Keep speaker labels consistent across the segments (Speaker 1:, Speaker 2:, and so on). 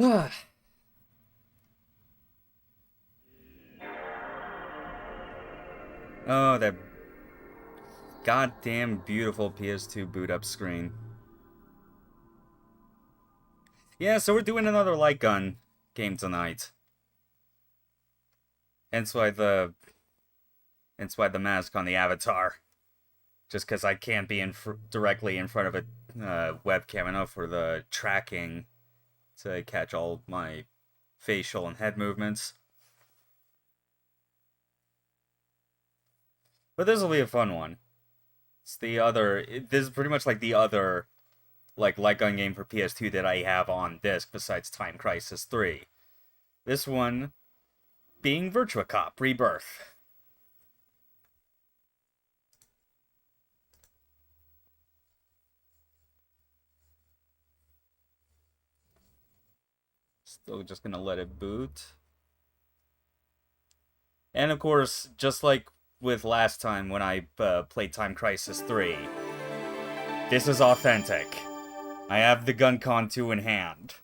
Speaker 1: Oh, that goddamn beautiful PS2 boot up screen. Yeah, so we're doing another light gun game tonight. Hence why the mask on the avatar. Just because I can't be directly in front of a webcam enough for the tracking to catch all my facial and head movements. But this will be a fun one. This is pretty much like the other light gun game for PS2 that I have on disc besides Time Crisis 3. This one being Virtua Cop Re-Birth. Still just gonna let it boot. And of course, just like with last time when I played Time Crisis 3, this is authentic. I have the GunCon 2 in hand.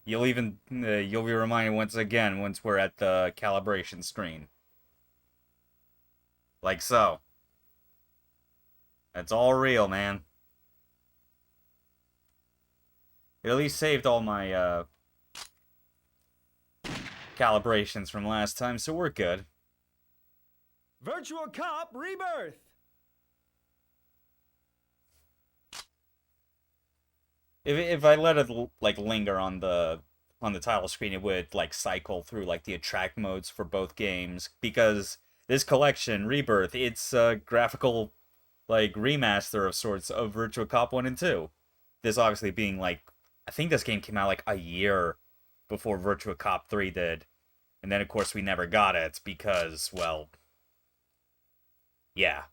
Speaker 1: You'll be reminded once again once we're at the calibration screen. Like so. It's all real, man. It at least saved all my calibrations from last time, so we're good.
Speaker 2: Virtua Cop Re-Birth!
Speaker 1: If I let it linger on the title screen, it would cycle through the attract modes for both games, because this collection, Rebirth, it's a graphical remaster of sorts of Virtua Cop 1 and 2. This obviously being I think this game came out a year before Virtua Cop 3 did. And then of course we never got it because, well, yeah.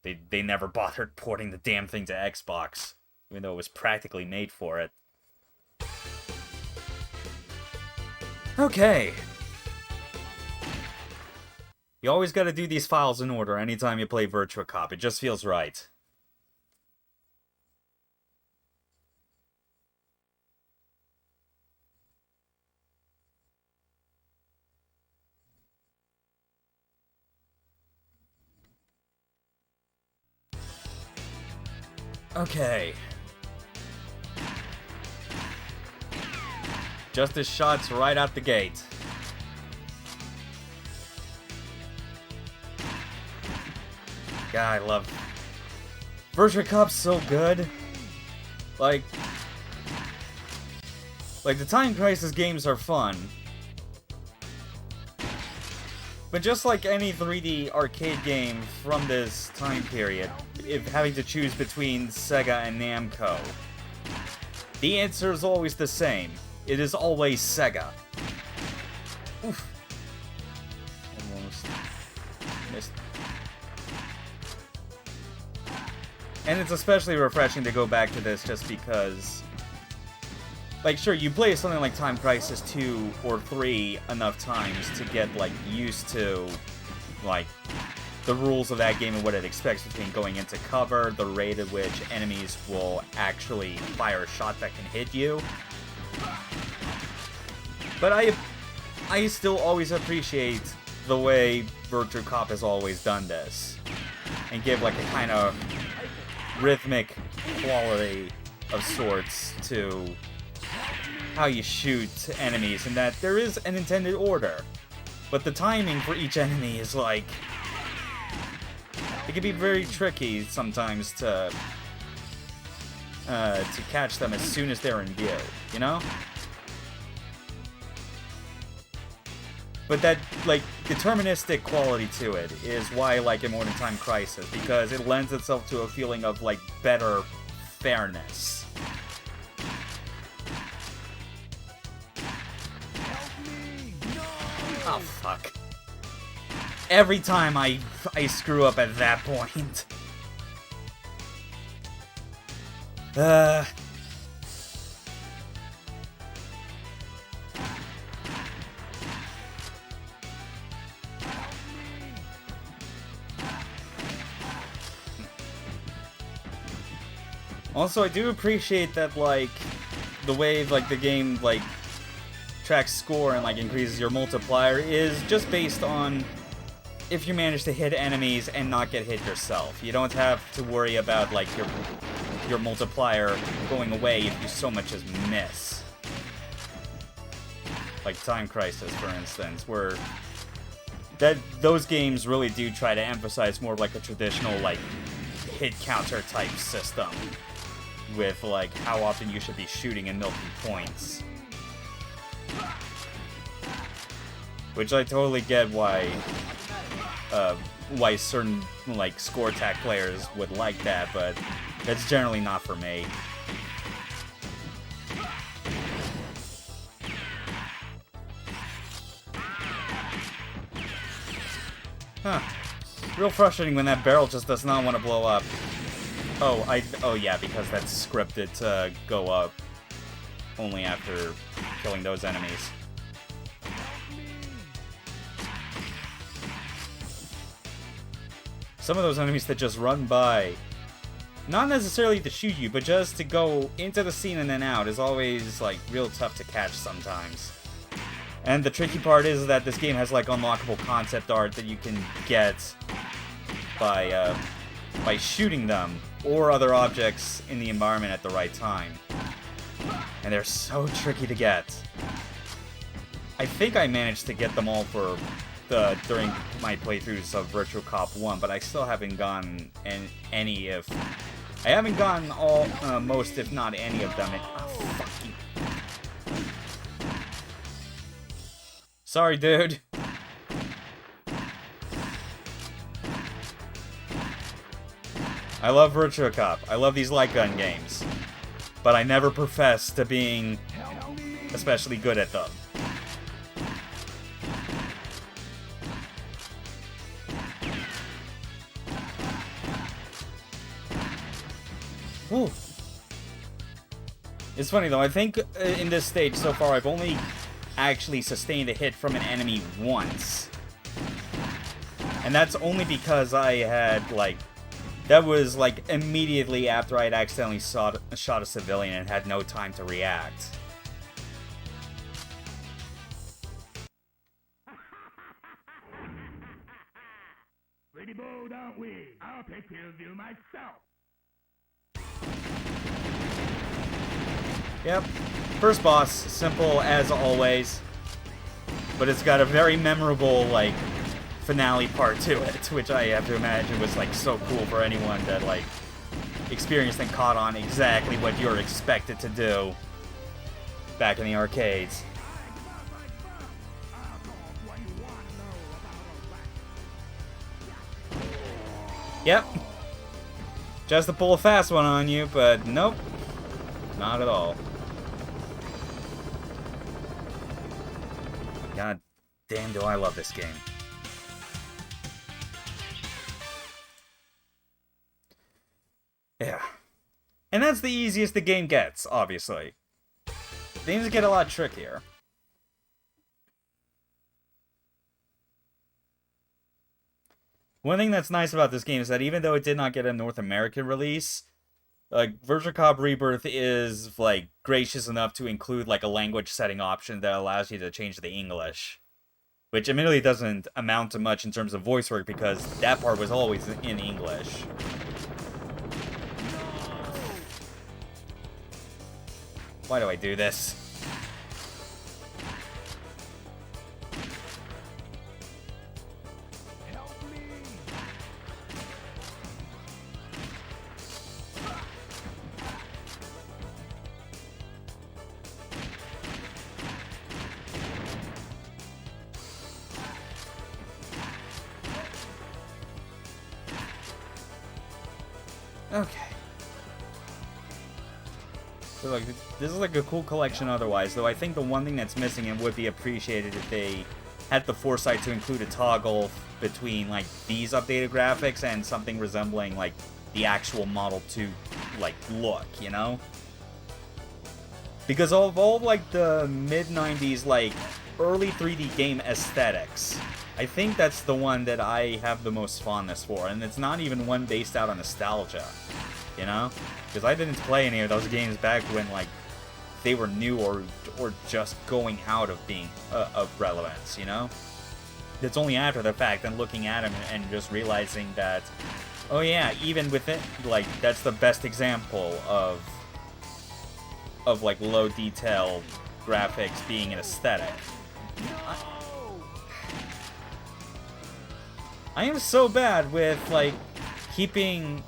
Speaker 1: They never bothered porting the damn thing to Xbox, even though it was practically made for it. Okay. You always gotta do these files in order anytime you play Virtua Cop. It just feels right. Okay. Justice shots right out the gate. God, I love Virtua Cop's so good. Like the Time Crisis games are fun. But just like any 3D arcade game from this time period, if having to choose between Sega and Namco, the answer is always the same. It is always Sega. Oof. Almost missed. And it's especially refreshing to go back to this just because, sure, you play something like Time Crisis 2 or 3 enough times to get, used to, the rules of that game and what it expects between going into cover, the rate at which enemies will actually fire a shot that can hit you. But I still always appreciate the way Virtua Cop has always done this. And give, a kind of rhythmic quality of sorts to how you shoot enemies, and that there is an intended order. But the timing for each enemy is it can be very tricky sometimes to catch them as soon as they're in view, you know? But that, deterministic quality to it is why I like it more than Time Crisis, because it lends itself to a feeling of, better fairness. Oh, fuck. Every time I screw up at that point. Also, I do appreciate that, like, the way, like, the game, like, tracks score and, like, increases your multiplier is just based on if you manage to hit enemies and not get hit yourself. You don't have to worry about, like, your multiplier going away if you so much as miss. Like Time Crisis, for instance, where those games really do try to emphasize more of like a traditional, like, hit counter type system with, like, how often you should be shooting and milking points. Which I totally get why certain, like, score attack players would like that, but that's generally not for me. Huh. Real frustrating when that barrel just does not want to blow up. Oh yeah, because that's scripted to go up only after killing those enemies. Some of those enemies that just run by, not necessarily to shoot you, but just to go into the scene and then out, is always, like, real tough to catch sometimes. And the tricky part is that this game has, like, unlockable concept art that you can get by shooting them or other objects in the environment at the right time. And they're so tricky to get. I think I managed to get them all for during my playthroughs of Virtua Cop 1, but I still haven't gotten any if... I haven't gotten all, most if not any of them. Oh, fuck you. Sorry, dude. I love Virtua Cop. I love these light gun games. But I never profess to being especially good at them. Ooh. It's funny though, I think in this stage so far I've only actually sustained a hit from an enemy once. And that's only because I had, like, that was, like, immediately after I had accidentally shot a civilian and had no time to react.
Speaker 2: Pretty bold, aren't we? I'll take care of you myself.
Speaker 1: Yep. First boss, simple as always. But it's got a very memorable, like, finale part to it, which I have to imagine was, like, so cool for anyone that, like, experienced and caught on exactly what you're expected to do back in the arcades. Yep. Just to pull a fast one on you, but nope. Not at all. God damn, do I love this game. Yeah. And that's the easiest the game gets, obviously. Things get a lot trickier. One thing that's nice about this game is that even though it did not get a North American release, like, Virtua Cop Re-Birth is, like, gracious enough to include, like, a language setting option that allows you to change the English. Which admittedly doesn't amount to much in terms of voice work because that part was always in English. Why do I do this? Okay. So, like, this is, like, a cool collection otherwise, though I think the one thing that's missing and would be appreciated if they had the foresight to include a toggle between, like, these updated graphics and something resembling, like, the actual Model 2, like, look, you know? Because of all, like, the mid-90s, like, early 3D game aesthetics, I think that's the one that I have the most fondness for, and it's not even one based out on nostalgia. you know? Because I didn't play any of those games back when, like, they were new or just going out of being of relevance, you know? It's only after the fact and looking at them and just realizing that, oh yeah, even with it, like, that's the best example of like low detail graphics being an aesthetic. I am so bad with, like, keeping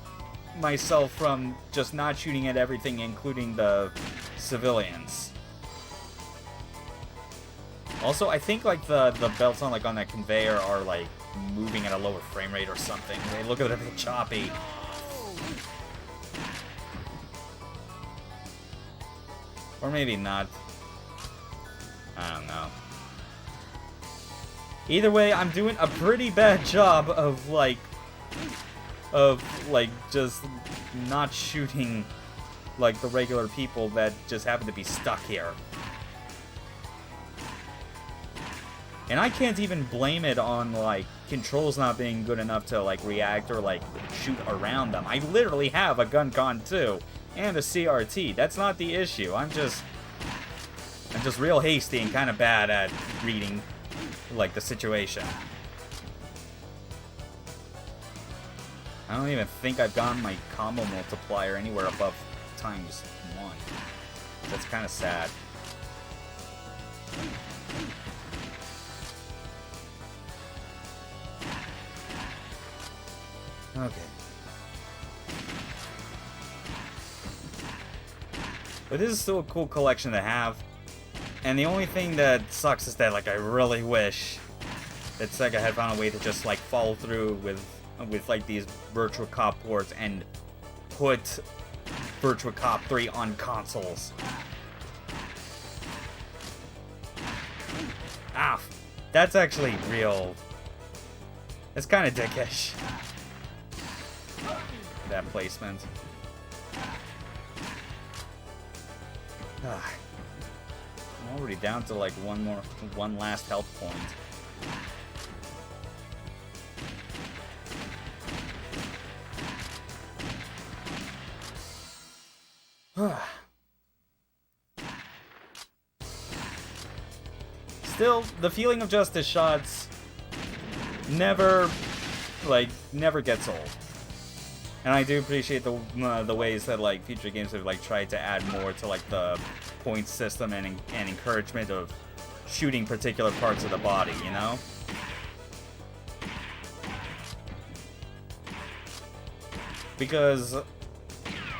Speaker 1: myself from just not shooting at everything, including the civilians. Also, I think, like, the belts on, like, on that conveyor are, like, moving at a lower frame rate or something. They look a bit choppy. Or maybe not. I don't know. Either way, I'm doing a pretty bad job of, like, just not shooting, like, the regular people that just happen to be stuck here. And I can't even blame it on, like, controls not being good enough to, like, react or, like, shoot around them. I literally have a GunCon 2 and a CRT. That's not the issue. I'm just real hasty and kind of bad at reading, like, the situation. I don't even think I've gotten my combo multiplier anywhere above ×1. That's kind of sad. Okay. But this is still a cool collection to have. And the only thing that sucks is that, like, I really wish that Sega had found a way to just, like, follow through with like, these Virtua Cop ports and put Virtua Cop 3 on consoles. Ah, that's actually real. It's kind of dickish. That placement. Ah. I'm already down to, like, one last health point. Still, the feeling of justice shots never gets old. And I do appreciate the ways that, like, future games have, like, tried to add more to, like, the point system and encouragement of shooting particular parts of the body, you know? Because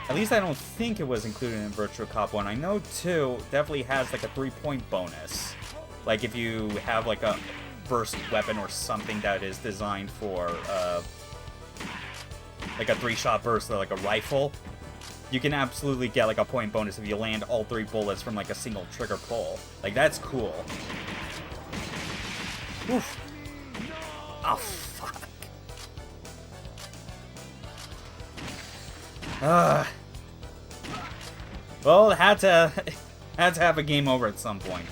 Speaker 1: at least I don't think it was included in Virtua Cop 1. I know 2 definitely has, like, a 3-point bonus. Like, if you have, like, a burst weapon or something that is designed for, like, a 3-shot burst, like a rifle, you can absolutely get, like, a point bonus if you land all 3 bullets from, like, a single trigger pull. Like, that's cool. Oof. Oh, fuck. Well, it had to have a game over at some point.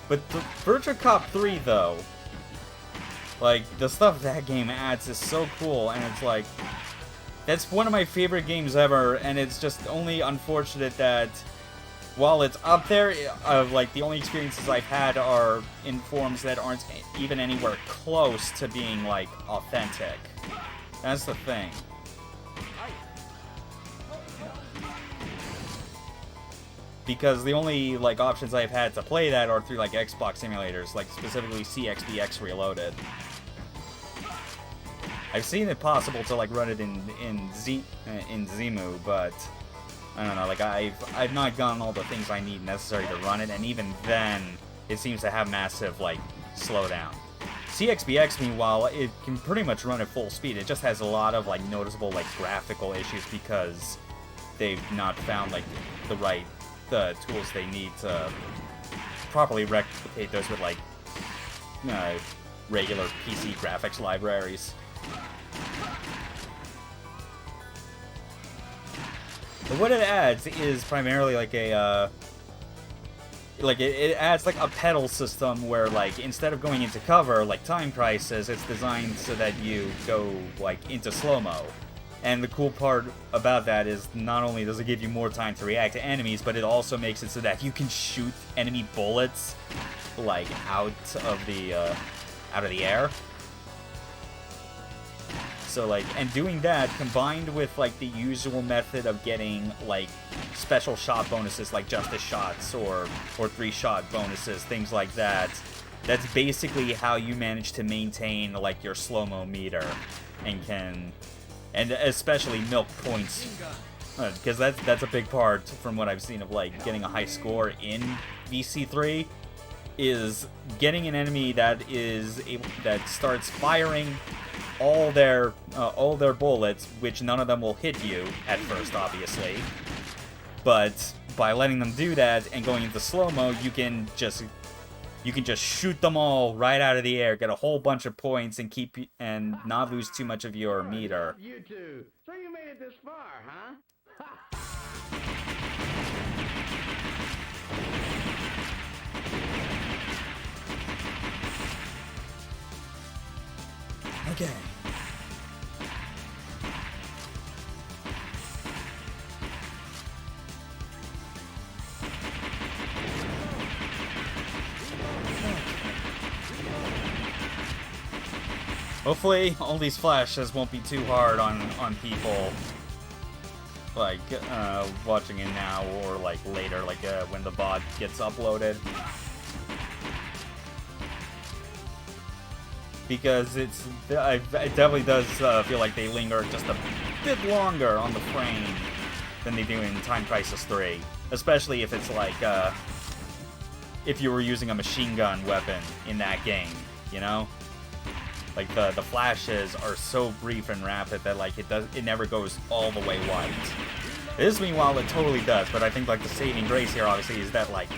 Speaker 1: But the Virtua Cop 3, though, like, the stuff that game adds is so cool, and it's like, that's one of my favorite games ever, and it's just only unfortunate that while it's up there, like, the only experiences I've had are in forms that aren't even anywhere close to being, like, authentic. That's the thing. Because the only, like, options I've had to play that are through, like, Xbox simulators, like, specifically CXBX Reloaded. I've seen it possible to, like, run it in Zemu, but I don't know, like, I've not gotten all the things I need necessary to run it, and even then, it seems to have massive, like, slowdown. CXBX, meanwhile, it can pretty much run at full speed. It just has a lot of, like, noticeable, like, graphical issues because they've not found, like, the tools they need to properly replicate those with, like, regular PC graphics libraries. But what it adds is primarily, like, like it adds like a pedal system where like instead of going into cover like Time Crisis, it's designed so that you go like into slow-mo. And the cool part about that is not only does it give you more time to react to enemies, but it also makes it so that you can shoot enemy bullets like out of the air. So like, and doing that combined with like the usual method of getting like special shot bonuses like Justice shots or 3-shot bonuses, things like that. That's basically how you manage to maintain like your slow-mo meter and especially milk points, because that's a big part from what I've seen of like getting a high score in VC3 is getting an enemy that starts firing all their bullets, which none of them will hit you at first, obviously. But by letting them do that and going into slow-mo, you can just shoot them all right out of the air, get a whole bunch of points, and not lose too much of your meter.
Speaker 2: You two. So you made it this far, huh?
Speaker 1: Okay. Hopefully, all these flashes won't be too hard on people, like, watching it now or, like, later, like, when the VOD gets uploaded. Because it definitely does feel like they linger just a bit longer on the frame than they do in Time Crisis 3. Especially if it's like, if you were using a machine gun weapon in that game, you know? Like, the flashes are so brief and rapid that, like, it never goes all the way white. This, meanwhile, it totally does, but I think, like, the saving grace here, obviously, is that, like,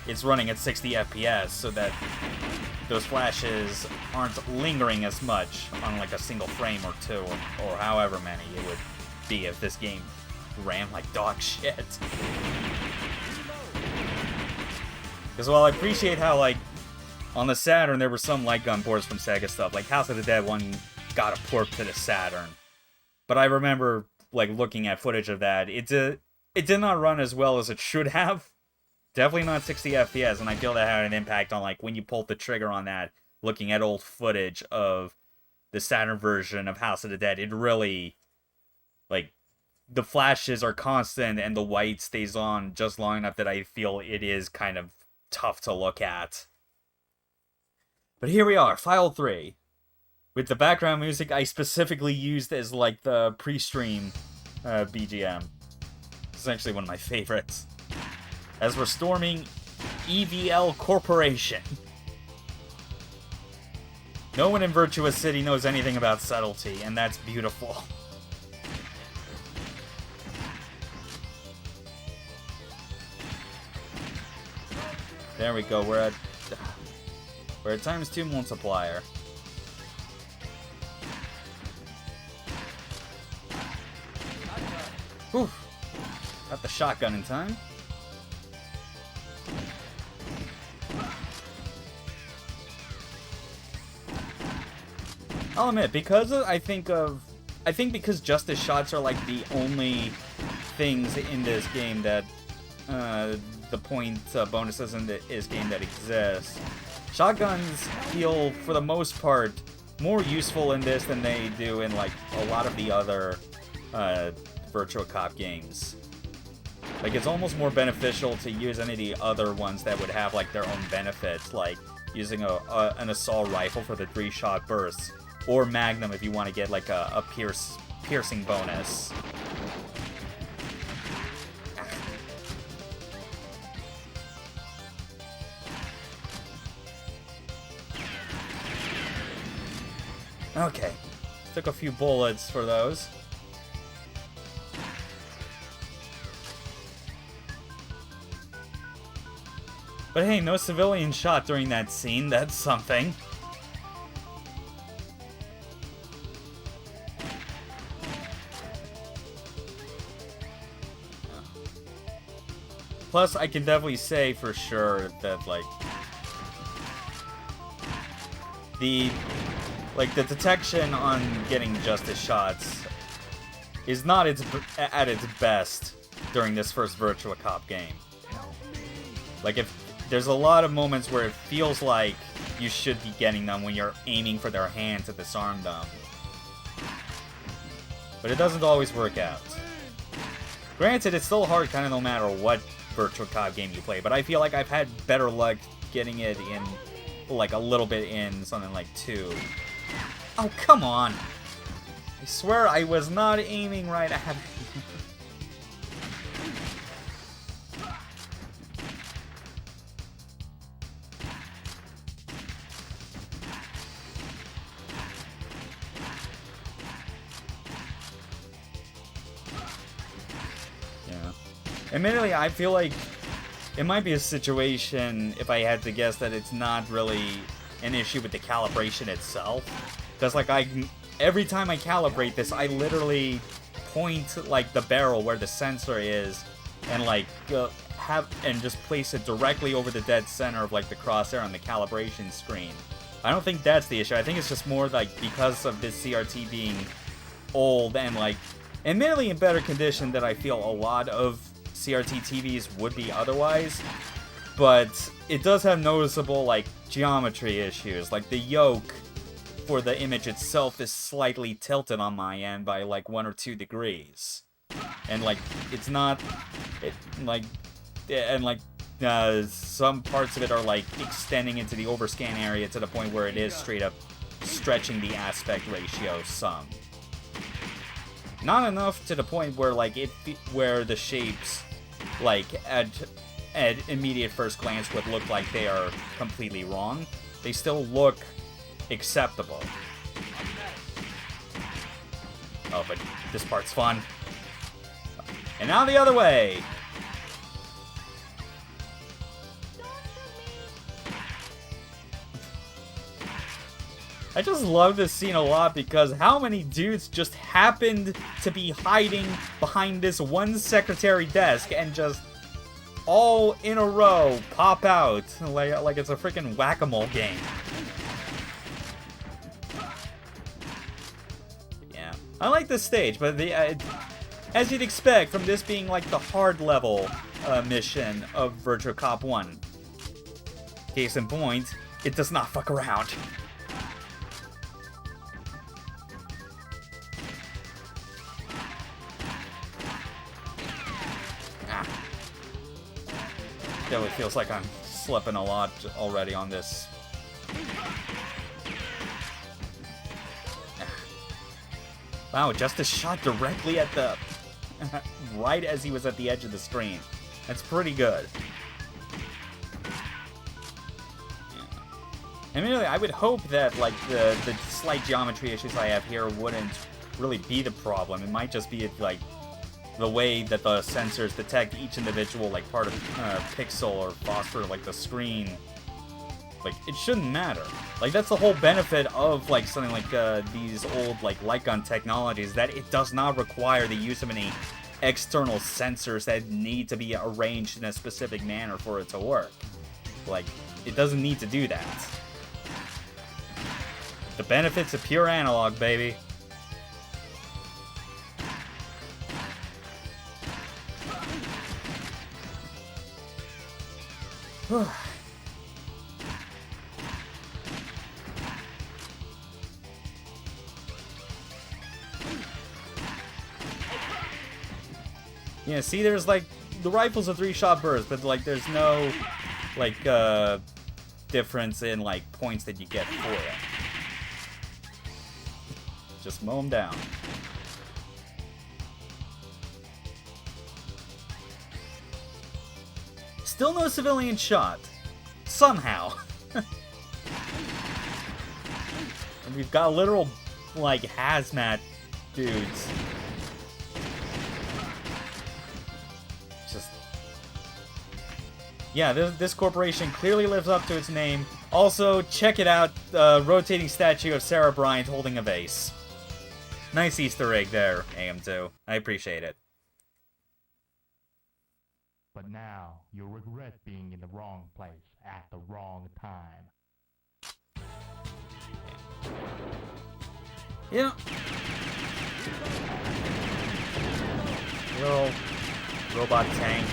Speaker 1: it's running at 60 FPS, so that those flashes aren't lingering as much on, like, a single frame or two, or however many it would be if this game ran like dog shit. Because while I appreciate how, like, on the Saturn, there were some light gun ports from Sega stuff. Like, House of the Dead 1 got a port to the Saturn. But I remember, like, looking at footage of that. It did not run as well as it should have. Definitely not 60 FPS, and I feel that had an impact on, like, when you pulled the trigger on that, looking at old footage of the Saturn version of House of the Dead. It really, like, the flashes are constant, and the white stays on just long enough that I feel it is kind of tough to look at. But here we are, File 3. With the background music I specifically used as, like, the pre-stream BGM. It's actually one of my favorites. As we're storming EVL Corporation. No one in Virtua City knows anything about subtlety, and that's beautiful. There we go, we're at ×2 multiplier. Whew. Got the shotgun in time. I'll admit, because because Justice shots are like the only things in this game that the point bonuses in this game that exist. Shotguns feel, for the most part, more useful in this than they do in like a lot of the other Virtua Cop games. Like, it's almost more beneficial to use any of the other ones that would have like their own benefits, like using an assault rifle for the 3-shot bursts, or Magnum if you want to get like a piercing bonus. Okay, took a few bullets for those. But hey, no civilian shot during that scene, that's something. Plus, I can definitely say for sure that, like, the detection on getting justice shots is not at its best during this first Virtua Cop game. Like, if there's a lot of moments where it feels like you should be getting them when you're aiming for their hand to disarm them. But it doesn't always work out. Granted, it's still hard kind of no matter what Virtua Cop game you play, but I feel like I've had better luck getting it in, like, a little bit in something like 2. Oh, come on! I swear I was not aiming right at it. Admittedly, I feel like it might be a situation, if I had to guess, that it's not really an issue with the calibration itself. Because, like, every time I calibrate this, I literally point, like, the barrel where the sensor is, and, like, just place it directly over the dead center of, like, the crosshair on the calibration screen. I don't think that's the issue. I think it's just more, like, because of this CRT being old and, like, admittedly in better condition than I feel a lot of CRT TVs would be otherwise, but it does have noticeable, like, geometry issues. Like, the yoke for the image itself is slightly tilted on my end by, like, 1 or 2 degrees. And, like, it's not... some parts of it are, like, extending into the overscan area to the point where it is straight up stretching the aspect ratio some. Not enough to the point where, like, where the shapes, like, at immediate first glance would look like they are completely wrong. They still look acceptable. Oh, but this part's fun. And now the other way! I just love this scene a lot because how many dudes just happened to be hiding behind this one secretary desk and just all in a row pop out like it's a freaking whack-a-mole game. Yeah, I like this stage, but as you'd expect from this being like the hard level mission of Virtua Cop 1. Case in point, it does not fuck around. It feels like I'm slipping a lot already on this. Wow, just a shot directly at the... right as he was at the edge of the screen. That's pretty good. I mean, I would hope that, like, the slight geometry issues I have here wouldn't really be the problem. It might just be, like, the way that the sensors detect each individual, like, part of pixel or phosphor, like, the screen. Like, it shouldn't matter. Like, that's the whole benefit of, like, something like these old, like, light gun technologies, that it does not require the use of any external sensors that need to be arranged in a specific manner for it to work. Like, it doesn't need to do that. The benefits of pure analog, baby. Yeah, see, there's, like, the rifle's a 3-shot burst, but, like, there's no, like, difference in, like, points that you get for it. Just mow them down. Still no civilian shot. Somehow. And we've got literal, like, hazmat dudes. Just... yeah, this corporation clearly lives up to its name. Also, check it out, rotating statue of Sarah Bryant holding a vase. Nice Easter egg there, AM2. I appreciate it.
Speaker 2: But now you'll regret being in the wrong place at the wrong time.
Speaker 1: Yeah. Little robot tank.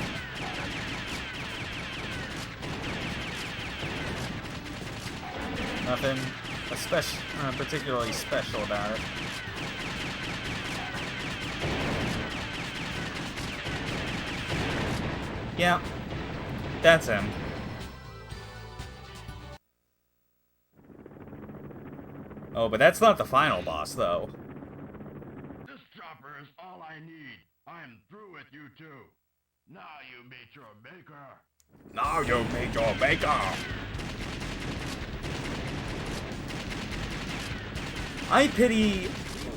Speaker 1: Nothing particularly special about it. Yeah, that's him. Oh, but that's not the final boss, though.
Speaker 2: This chopper is all I need. I'm through with you two. Now you meet your maker.
Speaker 1: Now you meet your maker. I pity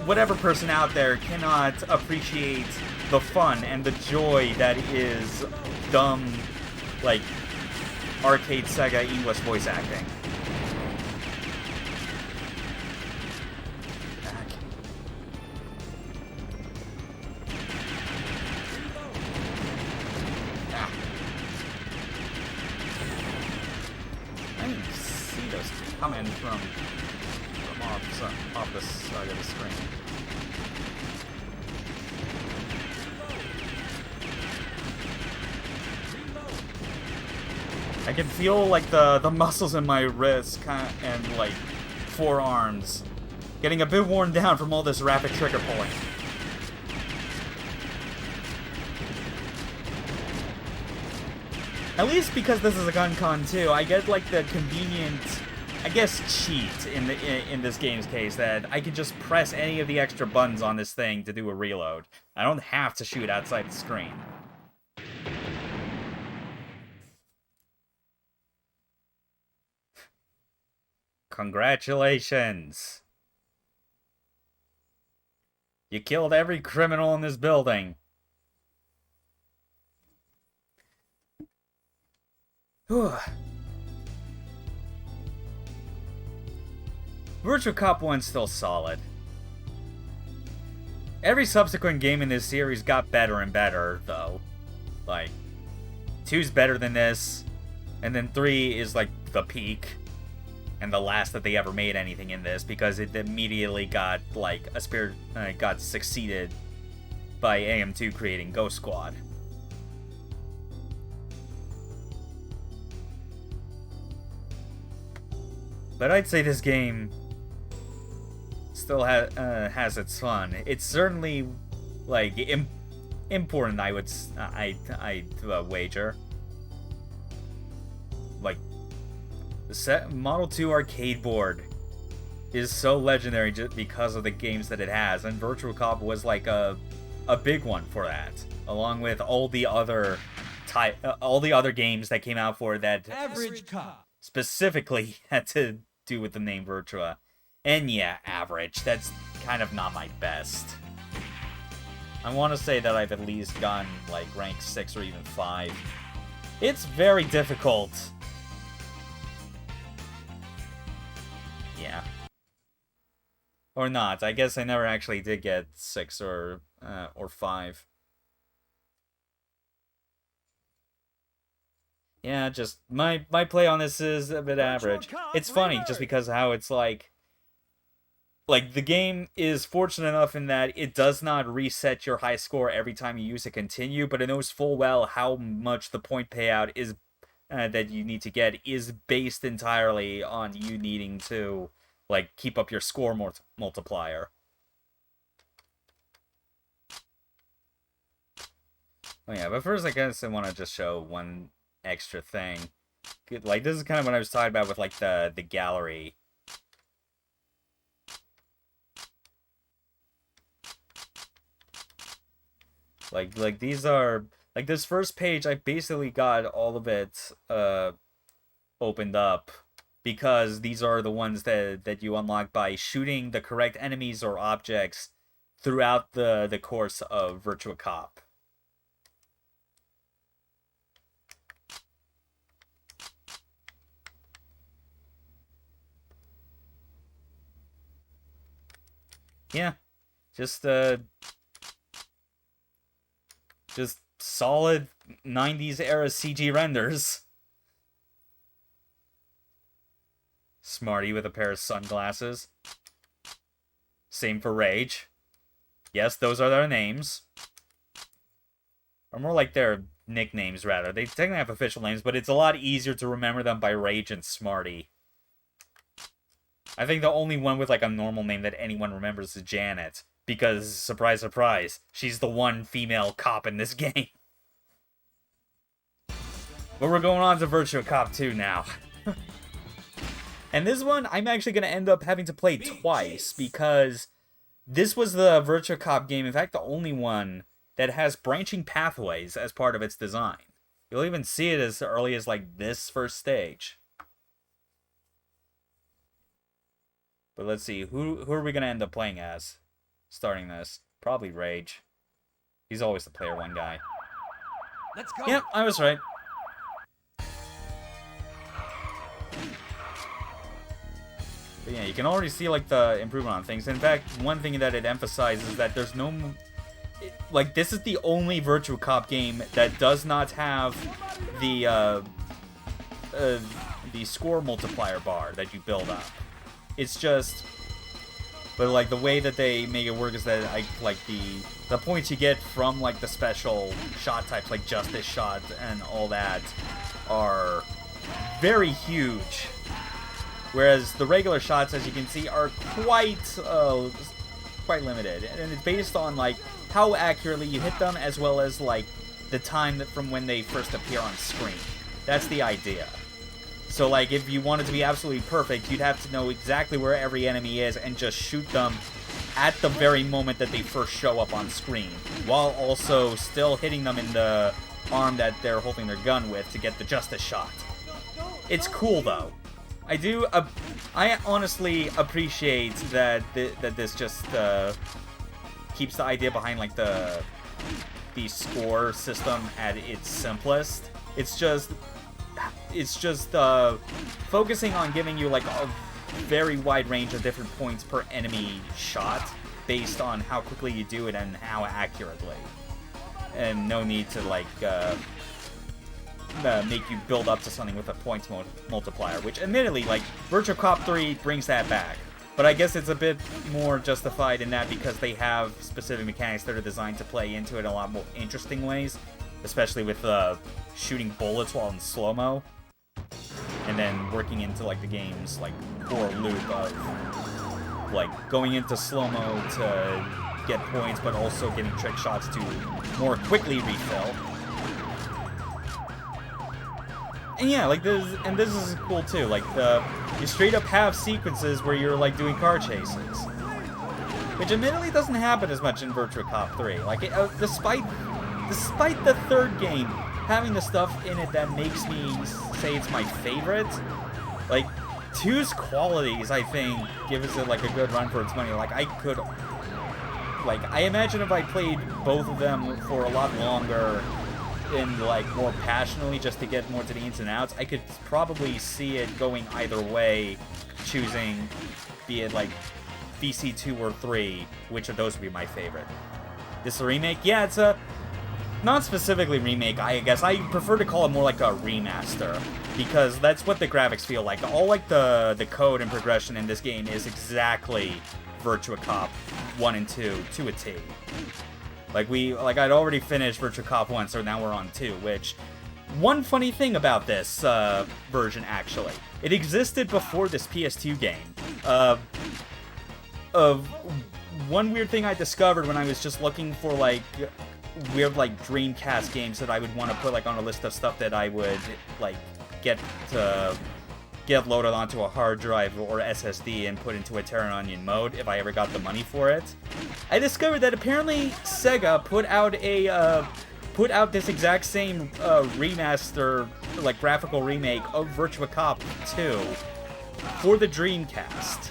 Speaker 1: whatever person out there cannot appreciate the fun and the joy that is dumb, like, arcade Sega English voice acting. I didn't see those coming from off the side of the screen. I can feel like the muscles in my wrists and like forearms getting a bit worn down from all this rapid trigger pulling. At least because this is a GunCon too, I get like the convenient, I guess, cheat in this game's case that I can just press any of the extra buttons on this thing to do a reload. I don't have to shoot outside the screen. Congratulations! You killed every criminal in this building. Whew. Virtua Cop 1's still solid. Every subsequent game in this series got better and better, though. Like, 2's better than this, and then 3 is like the peak, and the last that they ever made anything in this, because it immediately got, like, got succeeded by AM2 creating Ghost Squad. But I'd say this game still has its fun. It's certainly, like, important, I'd wager. Like, the Model 2 arcade board is so legendary just because of the games that it has, and Virtua Cop was like a big one for that, along with all the other games that came out for that
Speaker 3: Average Cop
Speaker 1: specifically had to do with the name Virtua. And yeah, average. That's kind of not my best. I want to say that I've at least gotten like rank 6 or even 5. It's very difficult. Yeah. Or not. I guess I never actually did get 6 or 5. Yeah, just my play on this is a bit average. It's funny just because of how it's like the game is fortunate enough in that it does not reset your high score every time you use a continue, but it knows full well how much the point payout is that you need to get is based entirely on you needing to like keep up your score multiplier. Oh yeah, but first I guess I want to just show one extra thing. Like, this is kind of what I was talking about with like the gallery. Like these are like this first page. I basically got all of it opened up because these are the ones that you unlock by shooting the correct enemies or objects throughout the course of Virtua Cop. Yeah, just solid 90s era CG renders. Smarty with a pair of sunglasses. Same for Rage. Yes, those are their names. Or more like their nicknames, rather. They technically have official names, but it's a lot easier to remember them by Rage and Smarty. I think the only one with, like, a normal name that anyone remembers is Janet. Because, surprise, surprise, she's the one female cop in this game. But we're going on to Virtua Cop 2 now. And this one, I'm actually going to end up having to play twice, because this was the Virtua Cop game, in fact, the only one that has branching pathways as part of its design. You'll even see it as early as, like, this first stage. But let's see, who are we going to end up playing as? Starting this. Probably Rage. He's always the player one guy.
Speaker 3: Let's go.
Speaker 1: Yep, I was right. But yeah, you can already see, like, the improvement on things. In fact, one thing that it emphasizes is that there's no... Like, this is the only Virtua Cop game that does not have the score multiplier bar that you build up. It's just... But, like, the way that they make it work is that, like, the points you get from, like, the special shot types, like Justice Shot and all that, are very huge. Whereas the regular shots, as you can see, are quite limited. And it's based on, like, how accurately you hit them, as well as, like, the time from when they first appear on screen. That's the idea. So, like, if you wanted to be absolutely perfect, you'd have to know exactly where every enemy is and just shoot them at the very moment that they first show up on screen, while also still hitting them in the arm that they're holding their gun with to get the Justice Shot. It's cool, though. I honestly appreciate that this just keeps the idea behind, like, the score system at its simplest. It's just focusing on giving you, like, a very wide range of different points per enemy shot based on how quickly you do it and how accurately. And no need to, like, make you build up to something with a points multiplier, which admittedly, like, Virtua Cop 3 brings that back. But I guess it's a bit more justified in that because they have specific mechanics that are designed to play into it in a lot more interesting ways, especially with shooting bullets while in slow-mo, and then working into, like, the game's, like, core loop of, like, going into slow-mo to get points, but also getting trick shots to more quickly refill. And yeah, like, this is cool too. Like, you straight up have sequences where you're, like, doing car chases, which admittedly doesn't happen as much in Virtua Cop 3. Like, despite the third game having the stuff in it that makes me say it's my favorite, like, 2's qualities, I think, gives it, like, a good run for its money. Like, I imagine if I played both of them for a lot longer and, like, more passionately just to get more to the ins and outs, I could probably see it going either way, choosing, be it, like, VC2 or 3, which of those would be my favorite. This a remake? Yeah, it's a... Not specifically remake, I guess. I prefer to call it more like a remaster, because that's what the graphics feel like. All, like, the code and progression in this game is exactly Virtua Cop 1 and 2 to a T. Like, I'd already finished Virtua Cop 1, so now we're on 2, which... One funny thing about this version, actually. It existed before this PS2 game. One weird thing I discovered when I was just looking for, like, weird, like, Dreamcast games that I would want to put, like, on a list of stuff that I would, like, get loaded onto a hard drive or SSD and put into a Terran Onion mode if I ever got the money for it. I discovered that apparently Sega put out this exact same remaster, like, graphical remake of Virtua Cop 2 for the Dreamcast.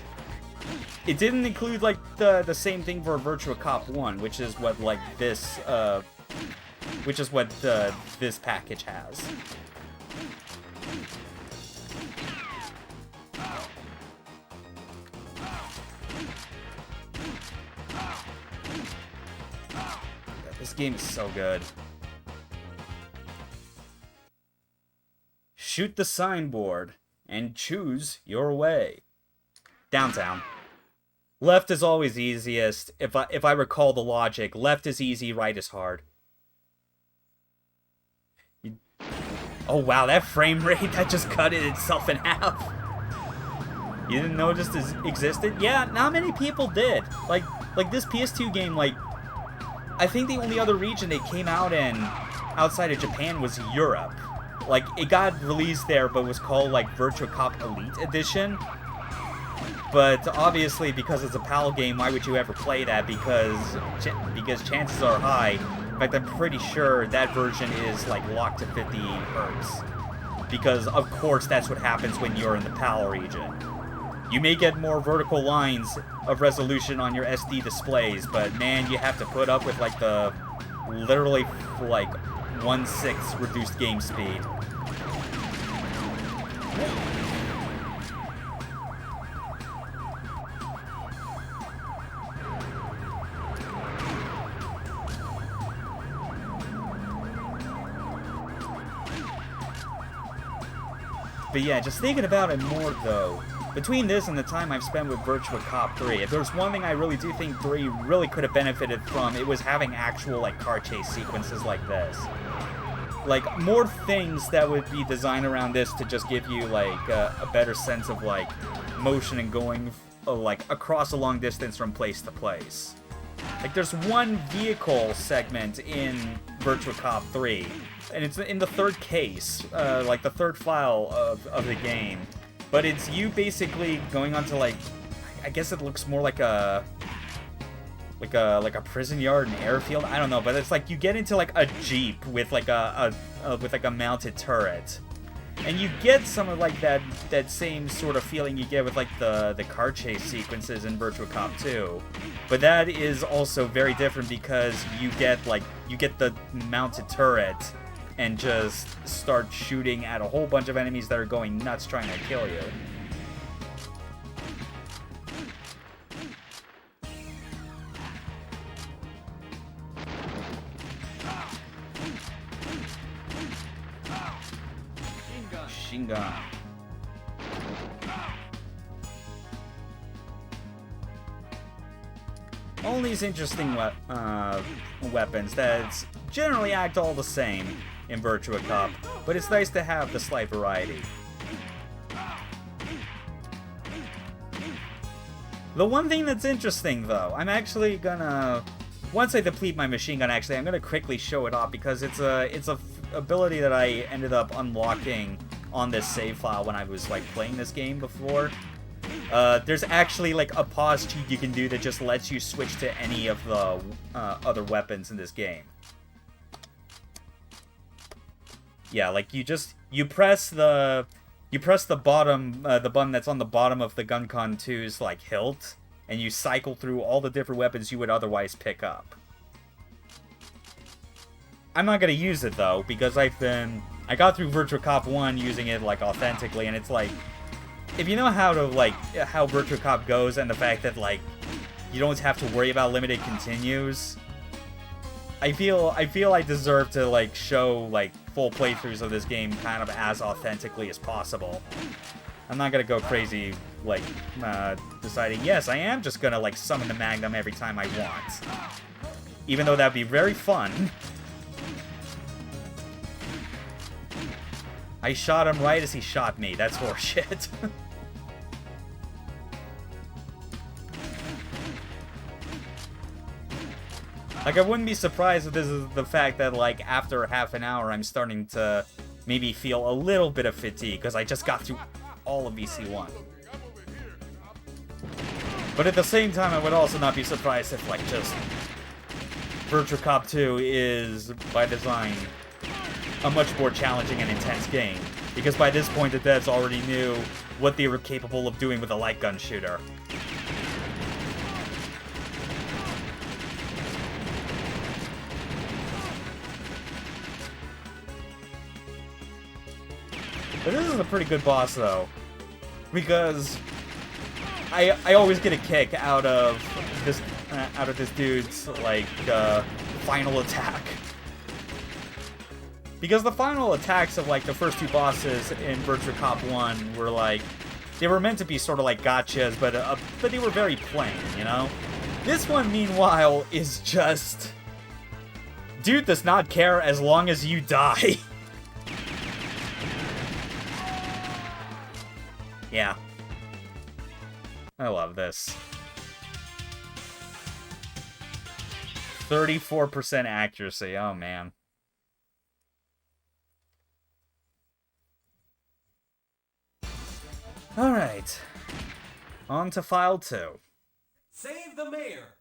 Speaker 1: It didn't include, like, the same thing for Virtua Cop 1, which is what, like, this package has. This game is so good. shoot the signboard and choose your way. Downtown. Left is always easiest. If I recall the logic, left is easy, right is hard. Oh wow, that frame rate, that just cut it itself in half. You didn't notice this existed? Yeah, not many people did. Like this PS2 game, like, I think the only other region they came out in outside of Japan was Europe. Like, it got released there, but was called, like, Virtua Cop Elite Edition. But obviously, because it's a PAL game, why would you ever play that? Because chances are high. In fact, I'm pretty sure that version is, like, locked to 50 hertz. Because, of course, that's what happens when you're in the PAL region. You may get more vertical lines of resolution on your SD displays, but man, you have to put up with, like, the literally, like, 1/6 reduced game speed. But yeah, just thinking about it more, though, between this and the time I've spent with Virtua Cop 3, if there's one thing I really do think 3 really could have benefited from, it was having actual, like, car chase sequences like this. Like, more things that would be designed around this to just give you, like, a better sense of, like, motion and going, like, across a long distance from place to place. Like, there's one vehicle segment in Virtua Cop 3, and it's in the third case, like the third file of the game. But it's you basically going onto, like, I guess it looks more like a prison yard, an airfield. I don't know, but it's like you get into like a Jeep with like a mounted turret, and you get some of like that same sort of feeling you get with like the car chase sequences in Virtua Cop 2. But that is also very different because you get the mounted turret and just start shooting at a whole bunch of enemies that are going nuts trying to kill you. Machine gun. All these interesting weapons that generally act all the same in Virtua Cop, but it's nice to have the slight variety. The one thing that's interesting, though, I'm actually gonna, once I deplete my machine gun, actually, I'm gonna quickly show it off because it's a ability that I ended up unlocking on this save file when I was like playing this game before. There's actually like a pause cheat you can do that just lets you switch to any of the other weapons in this game. Yeah, like you press the bottom the button that's on the bottom of the GunCon 2's like hilt, and you cycle through all the different weapons you would otherwise pick up. I'm not gonna use it though because I got through Virtua Cop 1 using it like authentically, and it's like, if you know how Virtua Cop goes and the fact that like you don't have to worry about limited continues, I feel I deserve to like show like full playthroughs of this game kind of as authentically as possible. I'm not gonna go crazy like deciding, yes, I am just gonna like summon the Magnum every time I want, even though that'd be very fun. I shot him right as he shot me. That's horseshit. Like, I wouldn't be surprised if this is the fact that, like, after half an hour, I'm starting to maybe feel a little bit of fatigue, because I just got through all of VC1. But at the same time, I would also not be surprised if, like, just Virtua Cop 2 is, by design, a much more challenging and intense game, because by this point, the devs already knew what they were capable of doing with a light gun shooter. But this is a pretty good boss, though, because I always get a kick out of this dude's like final attack. Because the final attacks of, like, the first two bosses in Virtua Cop 1 were, like, they were meant to be sort of like gotchas, but they were very plain, you know? This one, meanwhile, is just... Dude does not care as long as you die. Yeah. I love this. 34% accuracy, oh man. Alright. On to file 2.
Speaker 3: Save the mayor.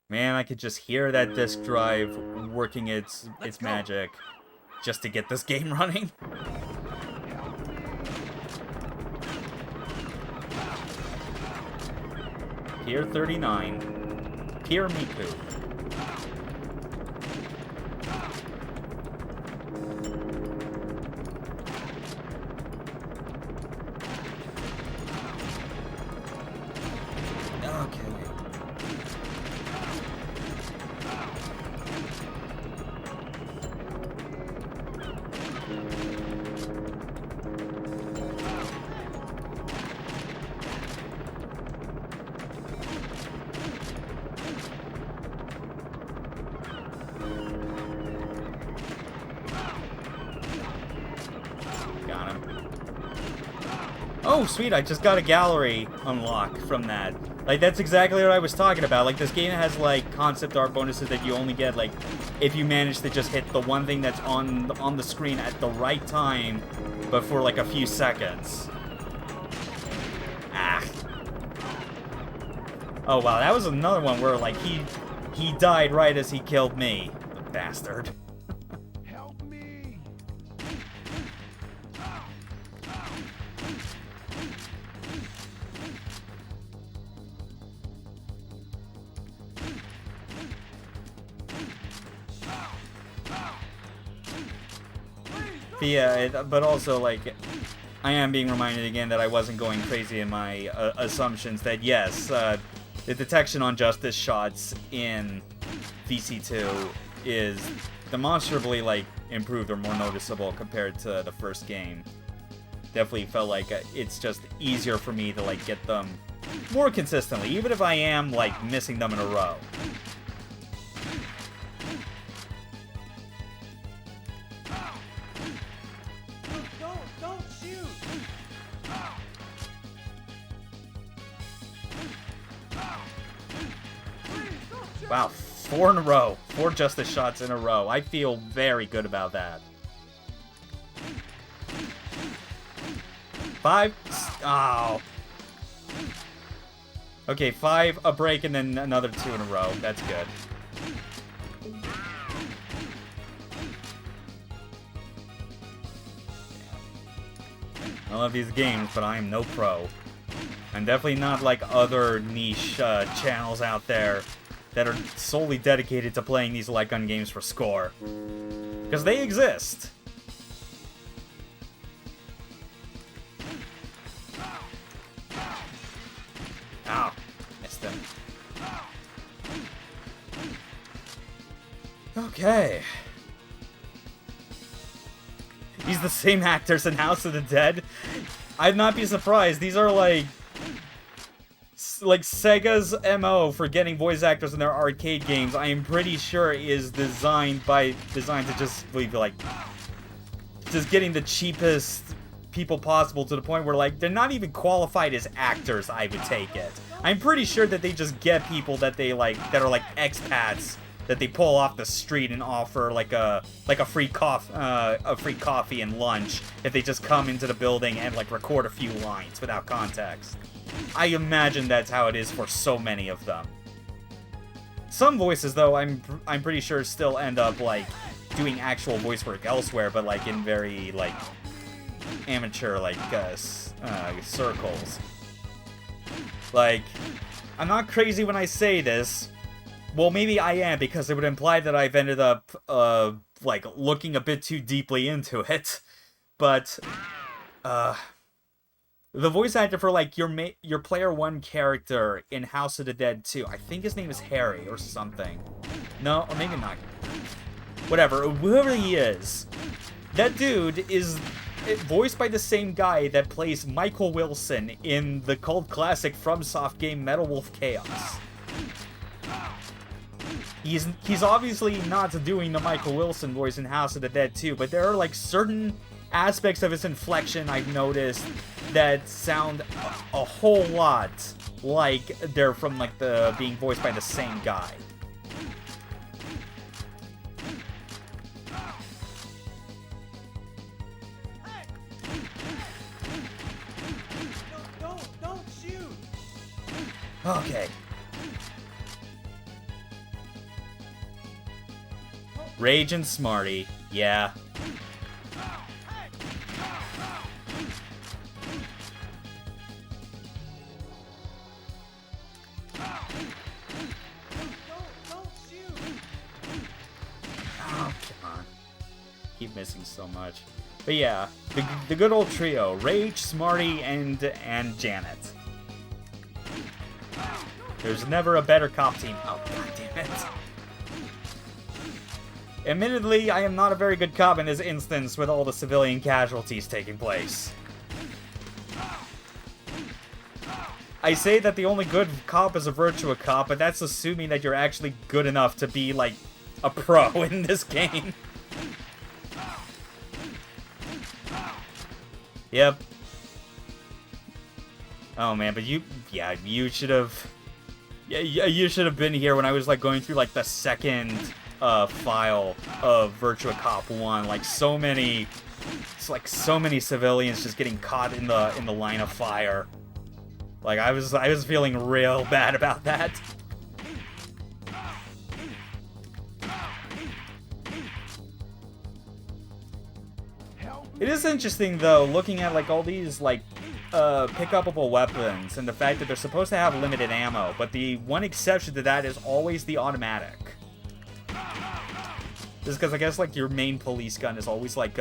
Speaker 1: Man, I could just hear that disk drive working its magic just to get this game running. Pier 39. Pier Miku. Oh, sweet, I just got a gallery unlock from that. Like, that's exactly what I was talking about. Like, this game has, like, concept art bonuses that you only get, like, if you manage to just hit the one thing that's on the screen at the right time, but for, like, a few seconds. Ah. Oh, wow, that was another one where, like, he died right as he killed me. The bastard. Yeah, but also, like, I am being reminded again that I wasn't going crazy in my assumptions that, yes, the detection on justice shots in VC2 is demonstrably, like, improved or more noticeable compared to the first game. Definitely felt like it's just easier for me to, like, get them more consistently, even if I am, like, missing them in a row. Wow, 4 in a row. 4 justice shots in a row. I feel very good about that. 5. Oh. Okay, 5, a break, and then another 2 in a row. That's good. I love these games, but I am no pro. I'm definitely not like other niche channels out there that are solely dedicated to playing these light gun games for score. Because they exist. Ow. Missed him. Okay. These the same actors in House of the Dead? I'd not be surprised. These are like Sega's MO for getting voice actors in their arcade games. I am pretty sure is designed to just be like just getting the cheapest people possible to the point where like they're not even qualified as actors. I would take it. I'm pretty sure that they just get people that they like that are like expats that they pull off the street and offer like a free coffee and lunch if they just come into the building and like record a few lines without context. I imagine that's how it is for so many of them. Some voices, though, I'm pretty sure still end up like doing actual voice work elsewhere, but like in very like amateur like circles. Like, I'm not crazy when I say this, Well, maybe I am, because it would imply that I've ended up, like, looking a bit too deeply into it. But, the voice actor for, like, your Player 1 character in House of the Dead 2, I think his name is Harry or something. No, or maybe not. Whatever, whoever he is, that dude is voiced by the same guy that plays Michael Wilson in the cult classic FromSoft game Metal Wolf Chaos. He's obviously not doing the Michael Wilson voice in House of the Dead 2, but there are, like, certain aspects of his inflection I've noticed that sound a whole lot like they're from, like, being voiced by the same guy.
Speaker 3: Don't shoot!
Speaker 1: Okay. Rage and Smarty, yeah.
Speaker 3: Don't shoot!
Speaker 1: Oh, come on. Keep missing so much. But yeah, the good old trio, Rage, Smarty, and Janet. There's never a better cop team. Oh, god damn it. Admittedly, I am not a very good cop in this instance with all the civilian casualties taking place. I say that the only good cop is a Virtua Cop, but that's assuming that you're actually good enough to be, like, a pro in this game. Yep. Oh man, but you should have... Yeah, you should have been here when I was, like, going through, like, the second... file of Virtua Cop 1, like so many civilians just getting caught in the line of fire. Like I was feeling real bad about that. It is interesting though, looking at like all these like pick-upable weapons and the fact that they're supposed to have limited ammo, but the one exception to that is always the automatic. Just because I guess, like, your main police gun is always, like,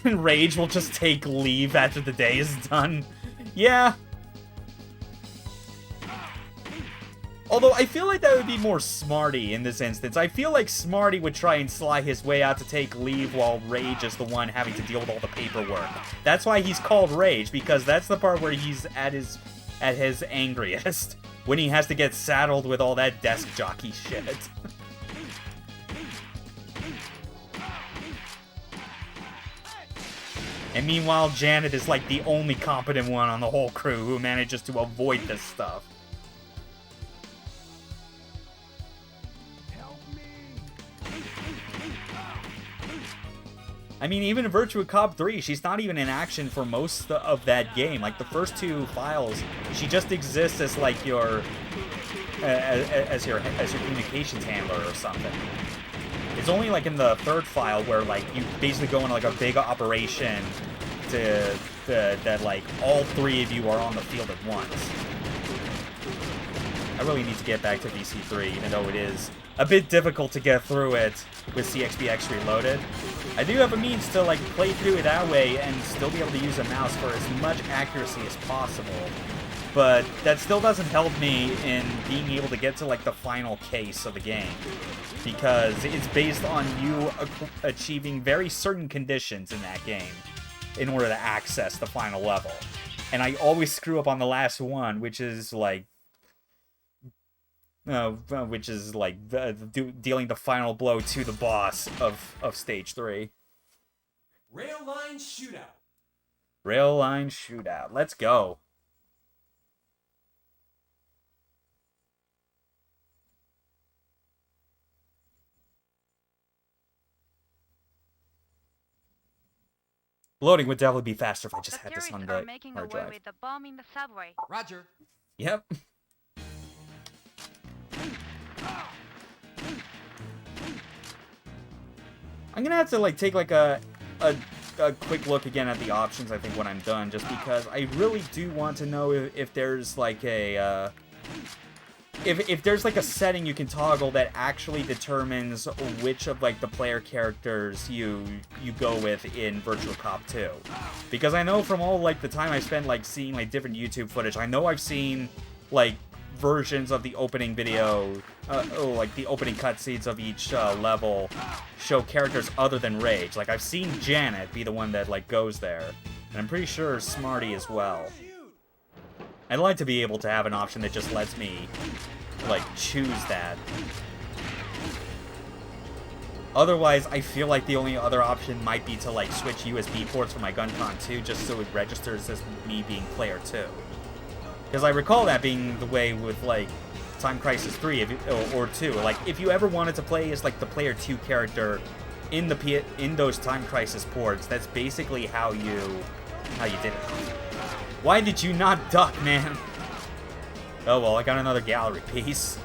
Speaker 1: Rage will just take leave after the day is done. Yeah. Although, I feel like that would be more Smarty in this instance. I feel like Smarty would try and sly his way out to take leave while Rage is the one having to deal with all the paperwork. That's why he's called Rage, because that's the part where he's at his angriest. When he has to get saddled with all that desk jockey shit. And meanwhile, Janet is like the only competent one on the whole crew who manages to avoid this stuff. I mean, even in Virtua Cop 3, she's not even in action for most of that game. Like, the first two files, she just exists as, like, your communications handler or something. It's only, like, in the third file where, like, you basically go into, like, a big operation that, like, all three of you are on the field at once. I really need to get back to VC3, even though it is a bit difficult to get through it with CXBX Reloaded. I do have a means to, like, play through it that way and still be able to use a mouse for as much accuracy as possible. But that still doesn't help me in being able to get to, like, the final case of the game. Because it's based on you achieving very certain conditions in that game in order to access the final level. And I always screw up on the last one, which is, like, dealing the final blow to the boss of Stage 3.
Speaker 3: Rail line shootout.
Speaker 1: Rail line shootout. Let's go. Loading would definitely be faster if I just had this on the hard drive.
Speaker 4: With the bomb in the subway.
Speaker 3: Roger.
Speaker 1: Yep. I'm gonna have to like take like a quick look again at the options, I think, when I'm done, just because I really do want to know if there's like a if there's like a setting you can toggle that actually determines which of like the player characters you go with in Virtua Cop 2. Because I know from all like the time I spent like seeing like different YouTube footage, I know I've seen like versions of the opening video, like the opening cutscenes of each level show characters other than Rage. Like I've seen Janet be the one that like goes there, and I'm pretty sure Smarty as well. I'd like to be able to have an option that just lets me like choose that. Otherwise, I feel like the only other option might be to like switch USB ports for my GunCon 2 just so it registers as me being player 2. Because I recall that being the way with like Time Crisis 3 or 2. Like if you ever wanted to play as like the player 2 character in those Time Crisis ports, that's basically how you did it. Why did you not duck, man? Oh well, I got another gallery piece.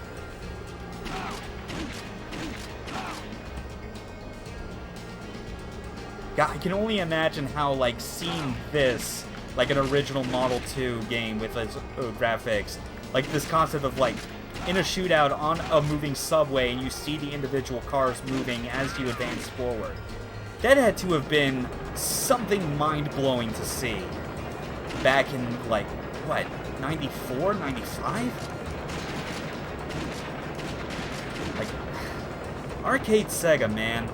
Speaker 1: God, I can only imagine how, like, seeing this, like, an original Model 2 game with its graphics, like, this concept of, like, in a shootout on a moving subway and you see the individual cars moving as you advance forward. That had to have been something mind-blowing to see back in, like, what, 94, 95? Like, Arcade Sega, man.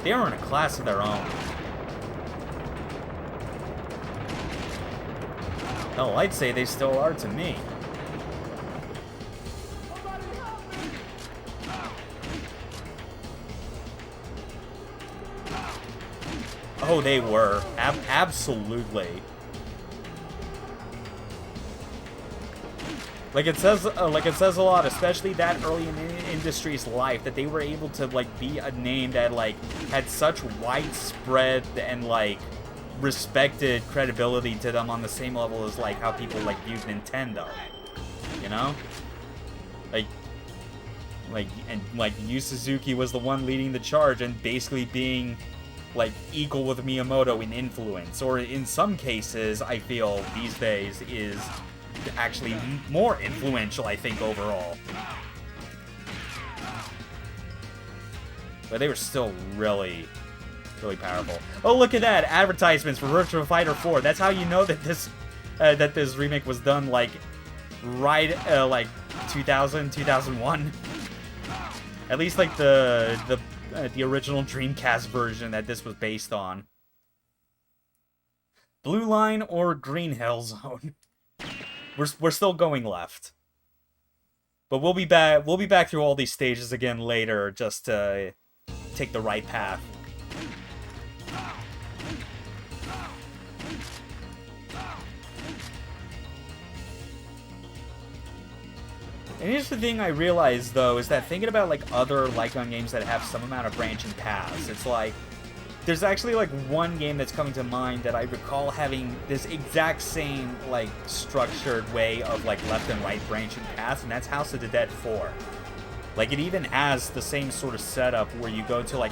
Speaker 1: They are in a class of their own. Hell, I'd say they still are to me. Oh, they were. Absolutely. Like it says a lot, especially that early in the industry's life, that they were able to like be a name that like had such widespread and like respected credibility to them on the same level as like how people like viewed Nintendo, you know? Like Yu Suzuki was the one leading the charge and basically being like equal with Miyamoto in influence, or in some cases, I feel these days is actually more influential, I think, overall. But they were still really, really powerful. Oh, look at that! Advertisements for Virtua Fighter 4. That's how you know that this remake was done, like, right, like, 2000, 2001. At least, like, the original Dreamcast version that this was based on. Blue Line or Green Hill Zone. We're still going left. But we'll be back through all these stages again later just to take the right path. And here's the thing I realized, though, is that thinking about, like, other light gun games that have some amount of branching paths, it's like, there's actually, like, one game that's coming to mind that I recall having this exact same, like, structured way of, like, left and right branching paths, and that's House of the Dead 4. Like, it even has the same sort of setup where you go to, like,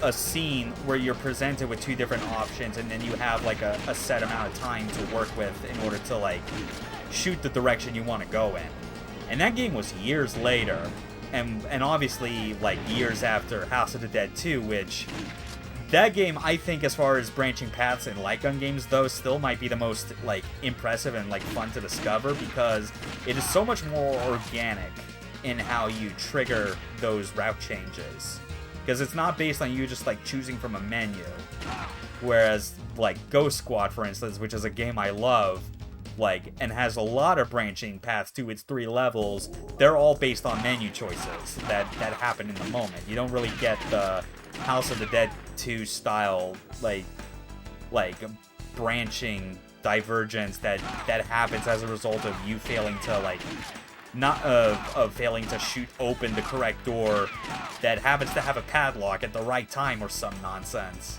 Speaker 1: a scene where you're presented with two different options, and then you have, like, a set amount of time to work with in order to, like, shoot the direction you want to go in. And that game was years later, and obviously, like, years after House of the Dead 2, which, that game, I think, as far as branching paths in light gun games, though, still might be the most, like, impressive and, like, fun to discover, because it is so much more organic in how you trigger those route changes. Because it's not based on you just, like, choosing from a menu. Whereas, like, Ghost Squad, for instance, which is a game I love, like, and has a lot of branching paths to its 3 levels, they're all based on menu choices that happen in the moment. You don't really get the House of the Dead 2 style, like branching divergence that happens as a result of you failing to, like, not of failing to shoot open the correct door that happens to have a padlock at the right time or some nonsense.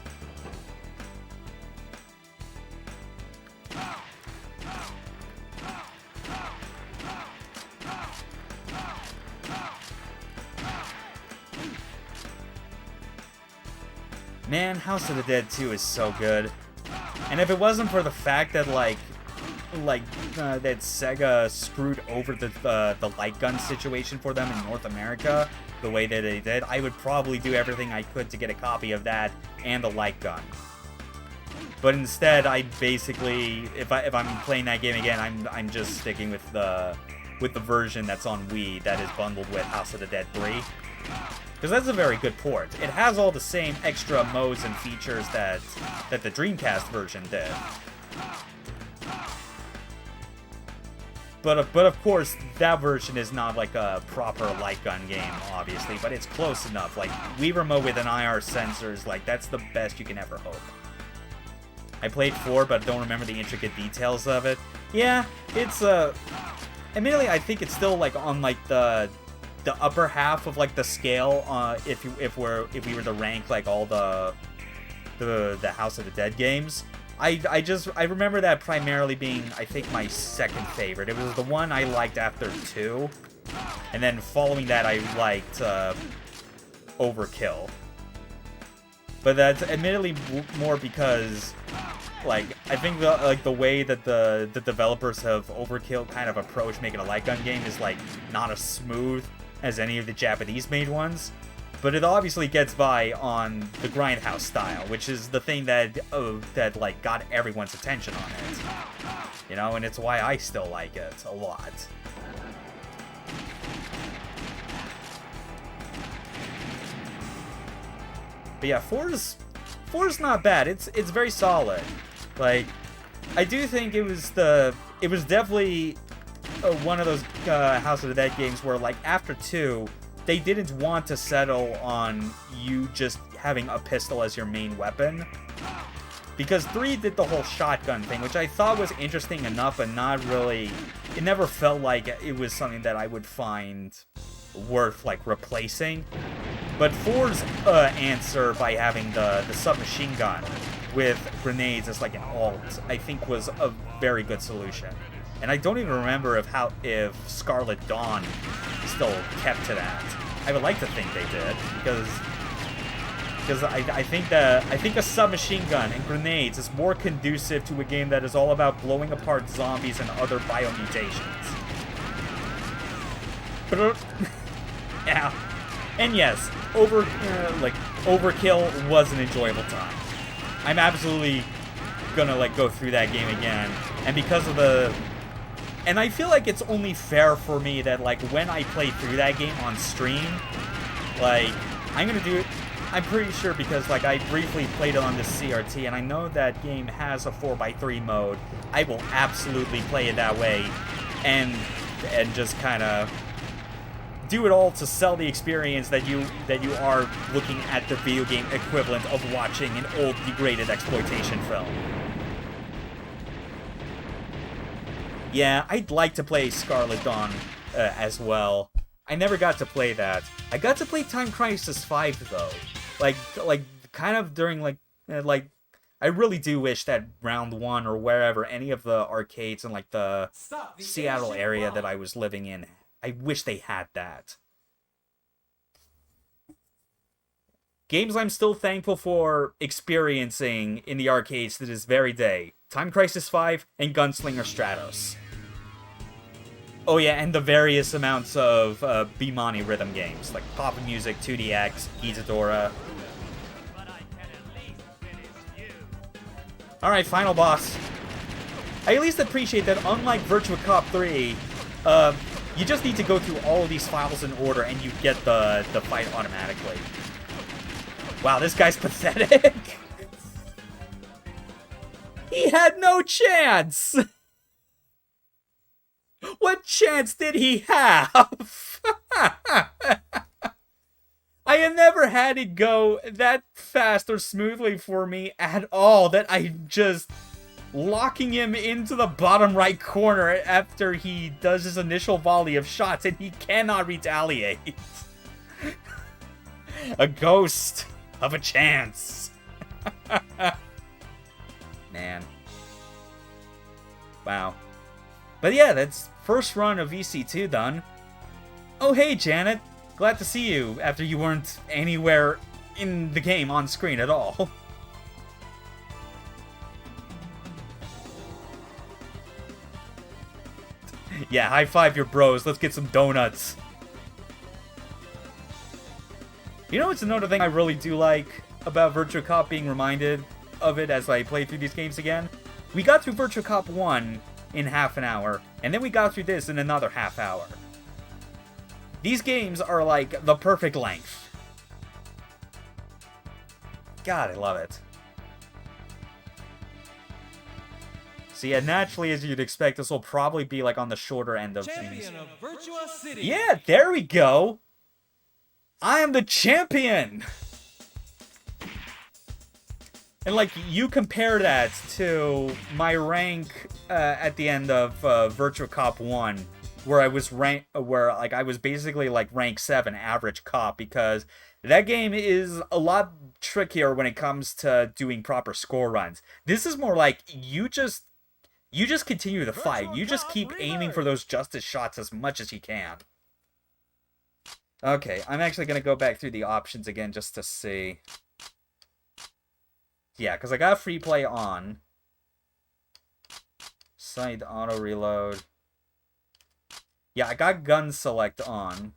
Speaker 1: Man, House of the Dead 2 is so good. And if it wasn't for the fact that, like, that Sega screwed over the light gun situation for them in North America the way that they did, I would probably do everything I could to get a copy of that and the light gun. But instead, I basically, if I'm playing that game again, I'm just sticking with the version that's on Wii that is bundled with House of the Dead 3. Because that's a very good port. It has all the same extra modes and features that the Dreamcast version did. But of course, that version is not like a proper light gun game, obviously, but it's close enough. Like, Wii Remote with an IR sensors, like, that's the best you can ever hope. I played 4, but don't remember the intricate details of it. Yeah, it's, admittedly, I think it's still, like, on, like, the upper half of, like, the scale, if we were to rank, like, all the House of the Dead games. I remember that primarily being, I think, my second favorite. It was the one I liked after 2, and then following that I liked Overkill. But that's admittedly more because, like, I think the way that the developers have Overkill kind of approached making a light gun game is, like, not as smooth as any of the Japanese-made ones. But it obviously gets by on the Grindhouse style, which is the thing that like got everyone's attention on it. You know, and it's why I still like it a lot. But yeah, 4's not bad. It's very solid. Like, I do think it was definitely one of those House of the Dead games where, like, after 2, they didn't want to settle on you just having a pistol as your main weapon. Because 3 did the whole shotgun thing, which I thought was interesting enough, but not really... It never felt like it was something that I would find worth, like, replacing. But 4's answer by having the submachine gun with grenades as, like, an alt, I think was a very good solution. And I don't even remember if Scarlet Dawn still kept to that. I would like to think they did, because I think a submachine gun and grenades is more conducive to a game that is all about blowing apart zombies and other biomutations. Yeah, and yes, Overkill was an enjoyable time. I'm absolutely gonna, like, go through that game again, and because of the... And I feel like it's only fair for me that, like, when I play through that game on stream, like, I'm gonna do it, I'm pretty sure, because, like, I briefly played it on the CRT, and I know that game has a 4x3 mode. I will absolutely play it that way, and just kind of do it all to sell the experience that you are looking at the video game equivalent of watching an old, degraded exploitation film. Yeah, I'd like to play Scarlet Dawn as well. I never got to play that. I got to play Time Crisis 5 though. Like kind of during like I really do wish that Round 1 or wherever, any of the arcades in like the Seattle area that I was living in, I wish they had that. Games I'm still thankful for experiencing in the arcades to this very day. Time Crisis 5 and Gunslinger Stratos. Oh yeah, and the various amounts of Bimani rhythm games, like Pop Music, 2DX, Gizadora. Alright, final boss. I at least appreciate that unlike Virtua Cop 3, you just need to go through all of these files in order and you get the fight automatically. Wow, this guy's pathetic. He had no chance! What chance did he have? I have never had it go that fast or smoothly for me at all that I'm just locking him into the bottom right corner after he does his initial volley of shots and he cannot retaliate. A ghost of a chance. Man. Wow. But yeah, that's first run of VC2 done. Oh hey Janet, glad to see you after you weren't anywhere in the game on screen at all. Yeah, high five your bros. Let's get some donuts. You know what's another thing I really do like about Virtua Cop being reminded of it as I play through these games again? We got through Virtua Cop 1 in half an hour, and then we got through this in another half hour. These games are like the perfect length. God, I love it. So yeah, naturally, as you'd expect, this will probably be like on the shorter end of things.
Speaker 3: Champion of Virtua City.
Speaker 1: Yeah, there we go. I am the champion. And like you compare that to my rank at the end of Virtua Cop 1, where I was I was basically like rank 7 average cop, because that game is a lot trickier when it comes to doing proper score runs. This is more like you just continue the fight. You just keep aiming for those justice shots as much as you can. Okay, I'm actually going to go back through the options again just to see. Yeah, because I got free play on. Sight auto reload. Yeah, I got gun select on.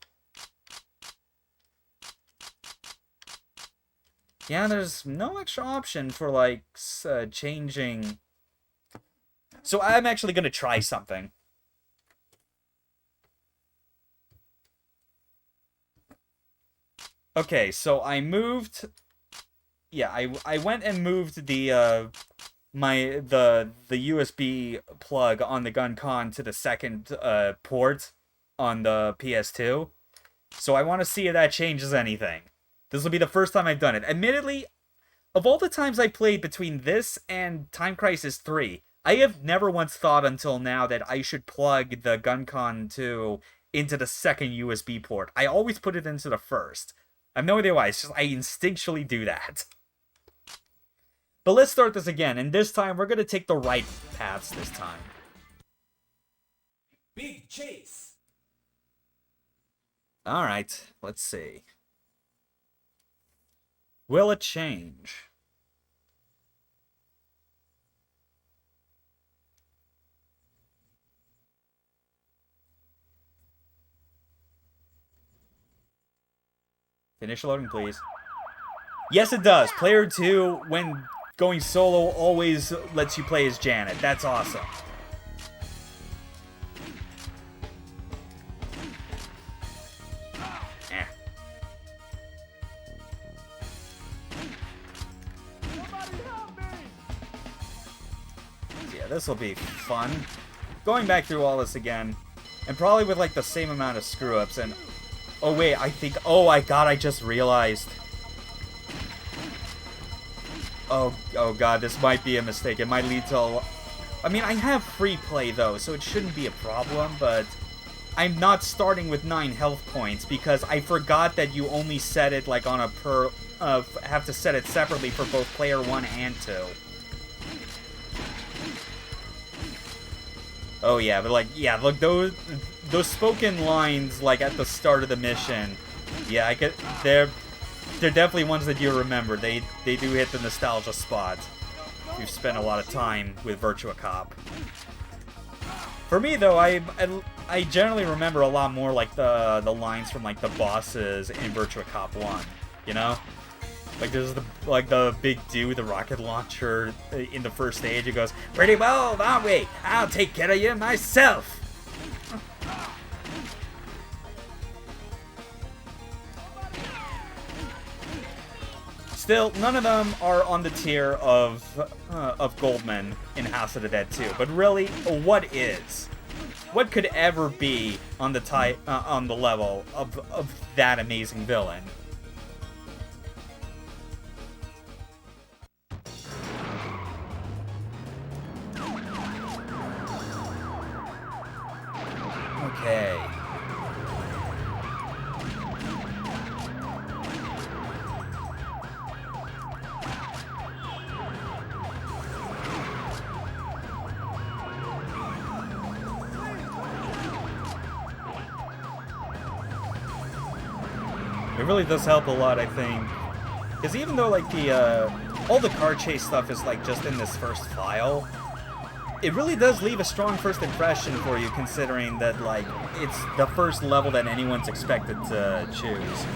Speaker 1: Yeah, there's no extra option for, like, changing. So I'm actually going to try something. Okay, so I moved. Yeah, I went and moved the the USB plug on the GunCon to the second port on the PS2. So I want to see if that changes anything. This will be the first time I've done it. Admittedly, of all the times I played between this and Time Crisis 3, I have never once thought until now that I should plug the GunCon 2 into the second USB port. I always put it into the first. I have no idea why, it's just I instinctually do that. But let's start this again, and this time we're going to take the right paths this time.
Speaker 3: Big chase.
Speaker 1: Alright, let's see. Will it change? Finish loading, please. Yes, it does. Player 2, when going solo, always lets you play as Janet. That's awesome. Eh. Yeah, this will be fun. Going back through all this again, and probably with like the same amount of screw-ups. And oh wait, I think. Oh my god! I just realized. Oh god, this might be a mistake. It might lead to I mean, I have free play though, so it shouldn't be a problem, but I'm not starting with 9 health points because I forgot that you only set it like on a have to set it separately for both player 1 and 2. Oh yeah, but like, yeah, look, those spoken lines like at the start of the mission, yeah, they're definitely ones that you remember. They do hit the nostalgia spot. You've spent a lot of time with Virtua Cop. For me though, I generally remember a lot more like the lines from like the bosses in Virtua Cop 1, you know? Like there's the big dude with the rocket launcher in the first stage. He goes, "Pretty well, aren't we? I'll take care of you myself." Still, none of them are on the tier of Goldman in House of the Dead 2. But really, what is? What could ever be on the level of that amazing villain? Okay. It really does help a lot, I think. Because even though, like, all the car chase stuff is, like, just in this first file, it really does leave a strong first impression for you, considering that, like, it's the first level that anyone's expected to choose.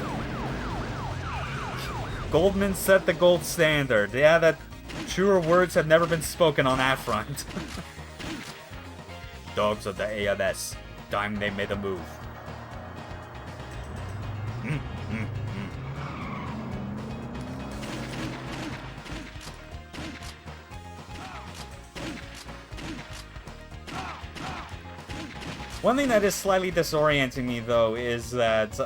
Speaker 1: Goldman set the gold standard. Yeah, that truer words have never been spoken on that front. Dogs of the AMS. Time they made a move. One thing that is slightly disorienting me, though, is that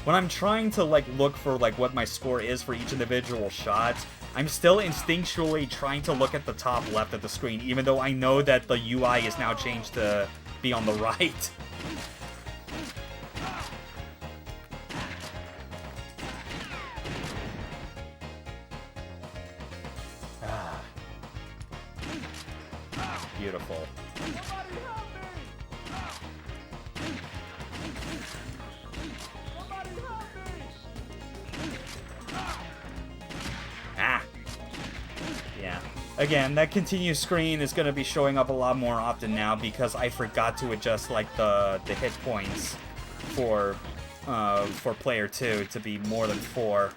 Speaker 1: when I'm trying to like look for like what my score is for each individual shot, I'm still instinctually trying to look at the top left of the screen, even though I know that the UI is now changed to be on the right. Beautiful. Yeah. Again, that continue screen is going to be showing up a lot more often now because I forgot to adjust like the hit points for player 2 to be more than 4.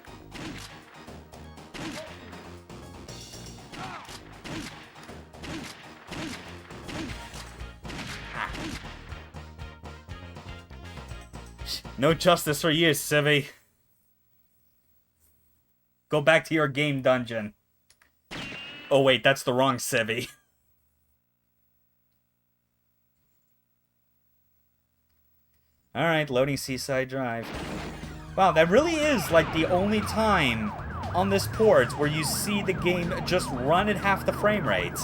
Speaker 1: No justice for you, Civvy. Go back to your game dungeon. Oh wait, that's the wrong Civvy. Alright, loading Seaside Drive. Wow, that really is like the only time on this port where you see the game just run at half the frame rate.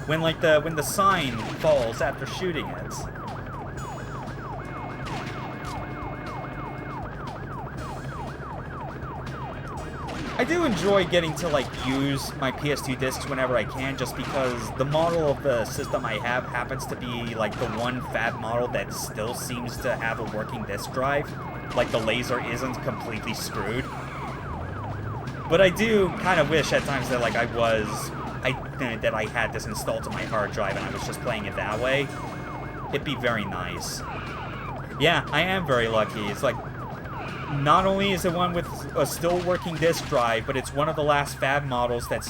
Speaker 1: When the sign falls after shooting it. I do enjoy getting to, like, use my PS2 discs whenever I can, just because the model of the system I have happens to be, like, the one fab model that still seems to have a working disk drive. Like, the laser isn't completely screwed. But I do kind of wish at times that, like, that I had this installed to my hard drive and I was just playing it that way. It'd be very nice. Yeah, I am very lucky. It's like, not only is it one with a still working disk drive, but it's one of the last fab models that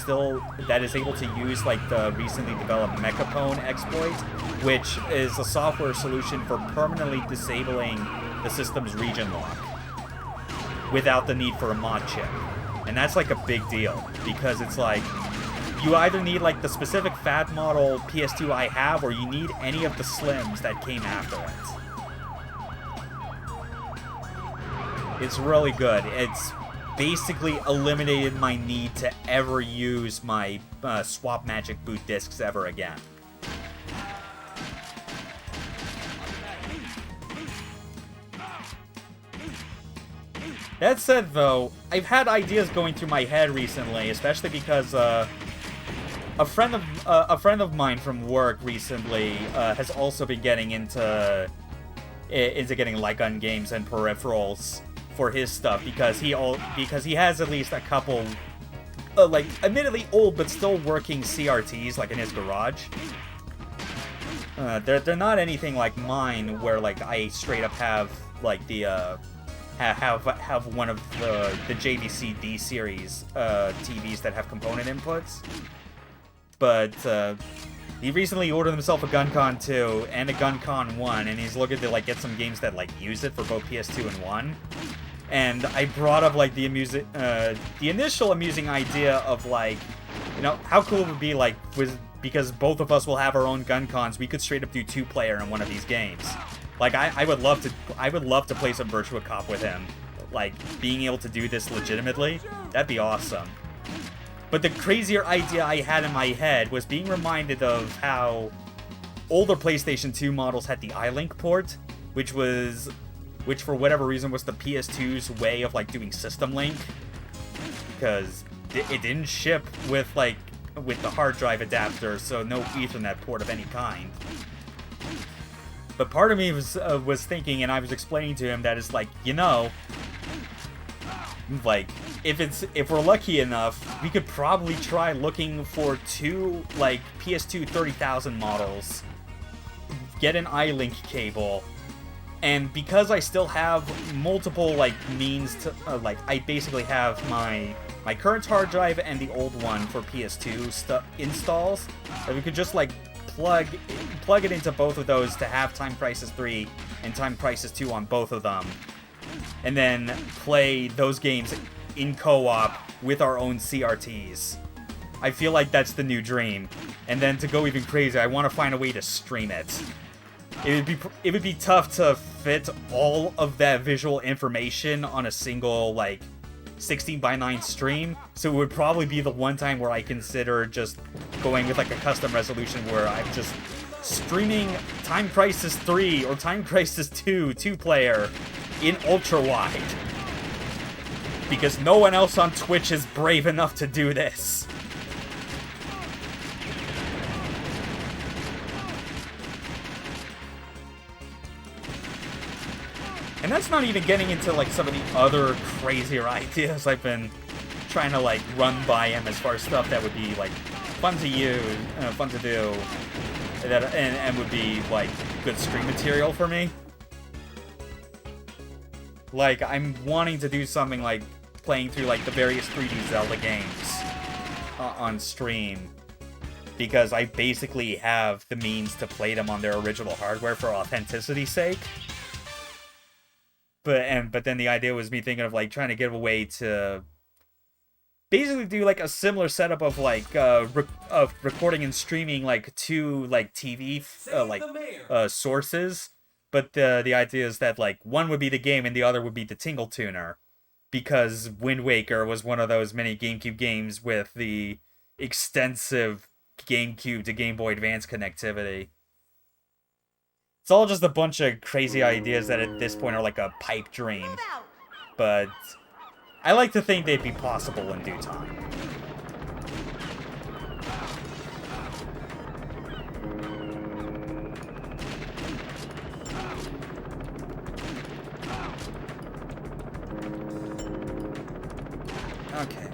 Speaker 1: is able to use like the recently developed Mechapone exploit, which is a software solution for permanently disabling the system's region lock without the need for a mod chip. And that's like a big deal, because it's like you either need like the specific fab model PS2 I have, or you need any of the slims that came after it. It's really good. It's basically eliminated my need to ever use my Swap Magic boot discs ever again. That said, though, I've had ideas going through my head recently, especially because a friend of mine from work recently has also been getting into getting light gun games and peripherals for his stuff, because he has at least a couple like admittedly old but still working CRTs like in his garage. They're not anything like mine where like I straight up have like the have one of the JVC D series TVs that have component inputs. But he recently ordered himself a GunCon 2 and a GunCon 1, and he's looking to like get some games that like use it for both PS2 and 1. And I brought up like the initial amusing idea of like, you know, how cool it would be like because both of us will have our own GunCons, we could straight up do 2-player in one of these games. Like I would love to play some Virtua Cop with him. Like being able to do this legitimately, that'd be awesome. But the crazier idea I had in my head was being reminded of how older PlayStation 2 models had the iLink port, which for whatever reason was the PS2's way of like doing System Link, because it didn't ship with the hard drive adapter, so no Ethernet port of any kind. But part of me was thinking, and I was explaining to him that it's like, you know, like, if we're lucky enough, we could probably try looking for 2, like, PS2 30,000 models, get an iLink cable, and because I still have multiple, like, means to, like, I basically have my current hard drive and the old one for PS2 installs, that we could just, like, plug it into both of those to have Time Crisis 3 and Time Crisis 2 on both of them, and then play those games in co-op with our own CRTs. I feel like that's the new dream. And then to go even crazier, I want to find a way to stream it. It would be tough to fit all of that visual information on a single, like, 16:9 stream, so it would probably be the one time where I consider just going with, like, a custom resolution where I'm just streaming Time Crisis 3 or Time Crisis 2 2-player in ultra-wide. Because no one else on Twitch is brave enough to do this. And that's not even getting into, like, some of the other crazier ideas I've been trying to, like, run by him as far as stuff that would be, like, fun to use, fun to do, and would be, like, good stream material for me. Like, I'm wanting to do something like playing through, like, the various 3D Zelda games on stream, because I basically have the means to play them on their original hardware for authenticity's sake. But then the idea was me thinking of, like, trying to get a way to basically do, like, a similar setup of, like, of recording and streaming, like, 2, like, TV sources. But the idea is that, like, one would be the game and the other would be the Tingle Tuner, because Wind Waker was one of those many GameCube games with the extensive GameCube to Game Boy Advance connectivity. It's all just a bunch of crazy ideas that at this point are like a pipe dream. But I like to think they'd be possible in due time. Okay.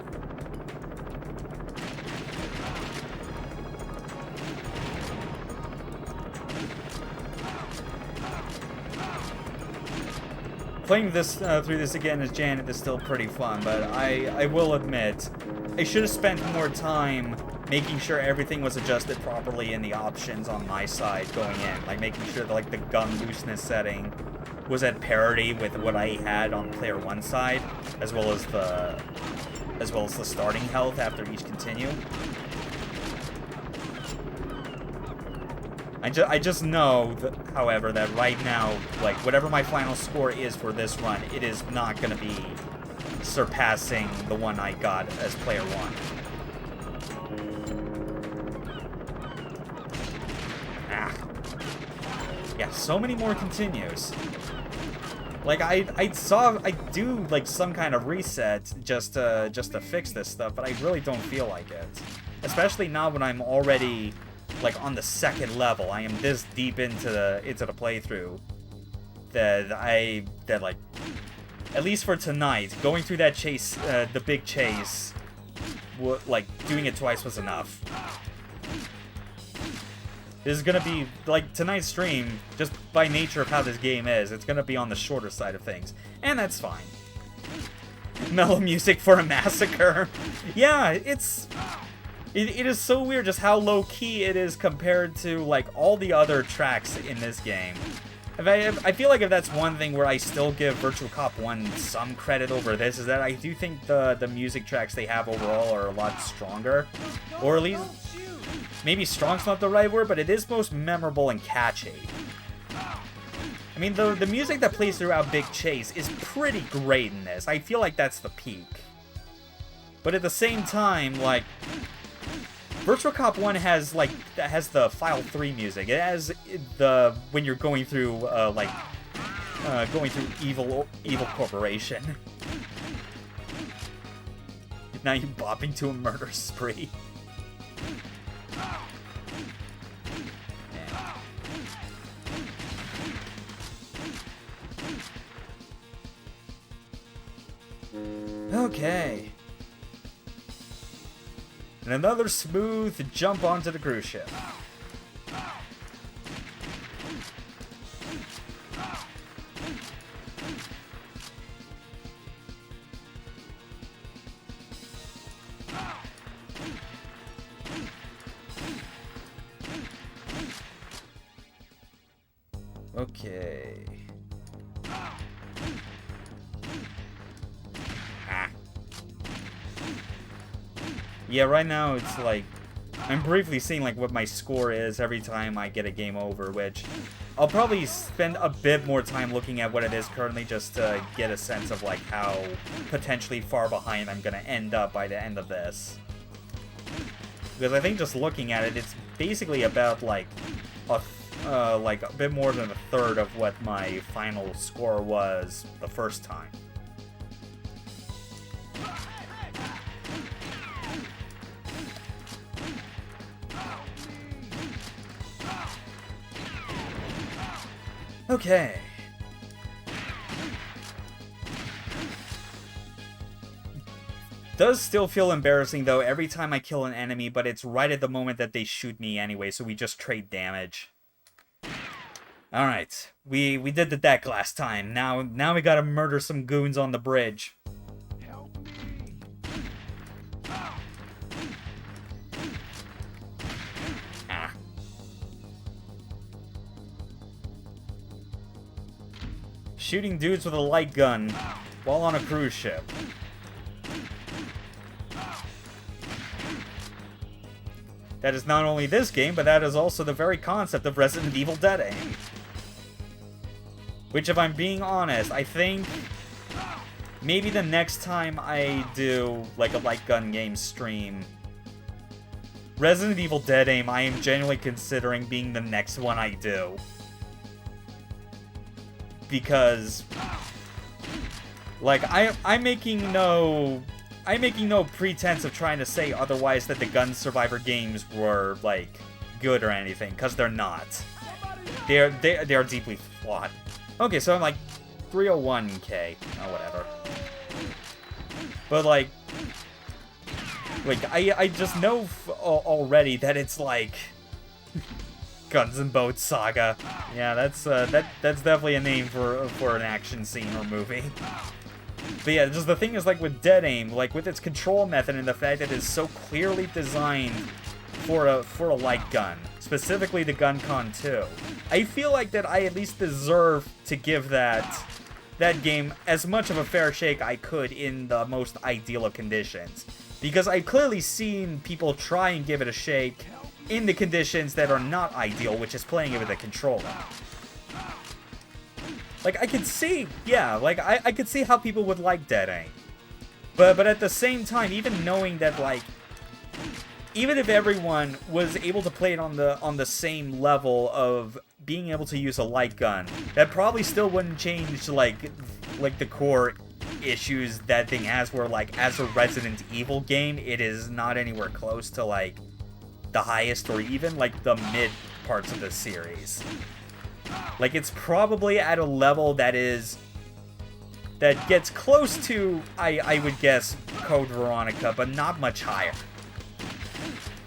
Speaker 1: Playing this through this again as Janet is still pretty fun, but I will admit, I should have spent more time making sure everything was adjusted properly in the options on my side going in, like making sure that, like, the gun looseness setting was at parity with what I had on player one side, as well as the starting health after each continue. I just know, that, however, that right now, like, whatever my final score is for this run, it is not going to be surpassing the one I got as player one. Yeah, so many more continues. Like, I do, like, some kind of reset just to fix this stuff, but I really don't feel like it. Especially now when I'm already, like, on the second level. I am this deep into the playthrough that like, at least for tonight, going through that chase, the big chase, like, doing it twice was enough. This is gonna be, like, tonight's stream, just by nature of how this game is, it's gonna be on the shorter side of things. And that's fine. Mellow music for a massacre. Yeah, it is so weird just how low-key it is compared to, like, all the other tracks in this game. I feel like if that's one thing where I still give Virtua Cop 1 some credit over this, is that I do think the music tracks they have overall are a lot stronger. Or at least, maybe strong's not the right word, but it is most memorable and catchy. I mean, the music that plays throughout Big Chase is pretty great in this. I feel like that's the peak. But at the same time, like, Virtua Cop 1 has, like, the File 3 music. It has when you're going through, going through Evil Corporation. Now you're bopping to a murder spree. Okay. And another smooth jump onto the cruise ship. Okay. Yeah, right now it's like I'm briefly seeing like what my score is every time I get a game over, which I'll probably spend a bit more time looking at what it is currently just to get a sense of like how potentially far behind I'm gonna end up by the end of this. Because I think just looking at it, it's basically about like a bit more than a third of what my final score was the first time. Okay. Does still feel embarrassing though every time I kill an enemy, but it's right at the moment that they shoot me anyway, so we just trade damage. Alright, we did the deck last time. Now we gotta murder some goons on the bridge.
Speaker 2: Help me!
Speaker 1: Ah. Shooting dudes with a light gun while on a cruise ship. That is not only this game, but that is also the very concept of Resident Evil Dead Aim. Which, if I'm being honest, I think maybe the next time I do like a light gun game stream, Resident Evil Dead Aim, I am genuinely considering being the next one I do. Because, like, I'm making no pretense of trying to say otherwise that the Gun Survivor games were, like, good or anything, because they're not. They are deeply flawed. Okay, so I'm like 301k. Oh, whatever. But, like I just know already that it's like Guns and Boats Saga. Yeah, that's definitely a name for an action scene or movie. But yeah, just the thing is, like, with Dead Aim, like, with its control method and the fact that it's so clearly designed for a light gun, specifically the GunCon 2, I feel like that I at least deserve to give that game as much of a fair shake I could in the most ideal of conditions. Because I've clearly seen people try and give it a shake in the conditions that are not ideal, which is playing it with a controller. Like, I could see, yeah, like, I could see how people would like Dead Aim. But at the same time, even knowing that, like, even if everyone was able to play it on the same level of being able to use a light gun, that probably still wouldn't change, like the core issues that thing has, where, like, as a Resident Evil game, it is not anywhere close to, like, the highest or even, like, the mid parts of the series. Like, it's probably at a level that gets close to, I would guess, Code Veronica, but not much higher.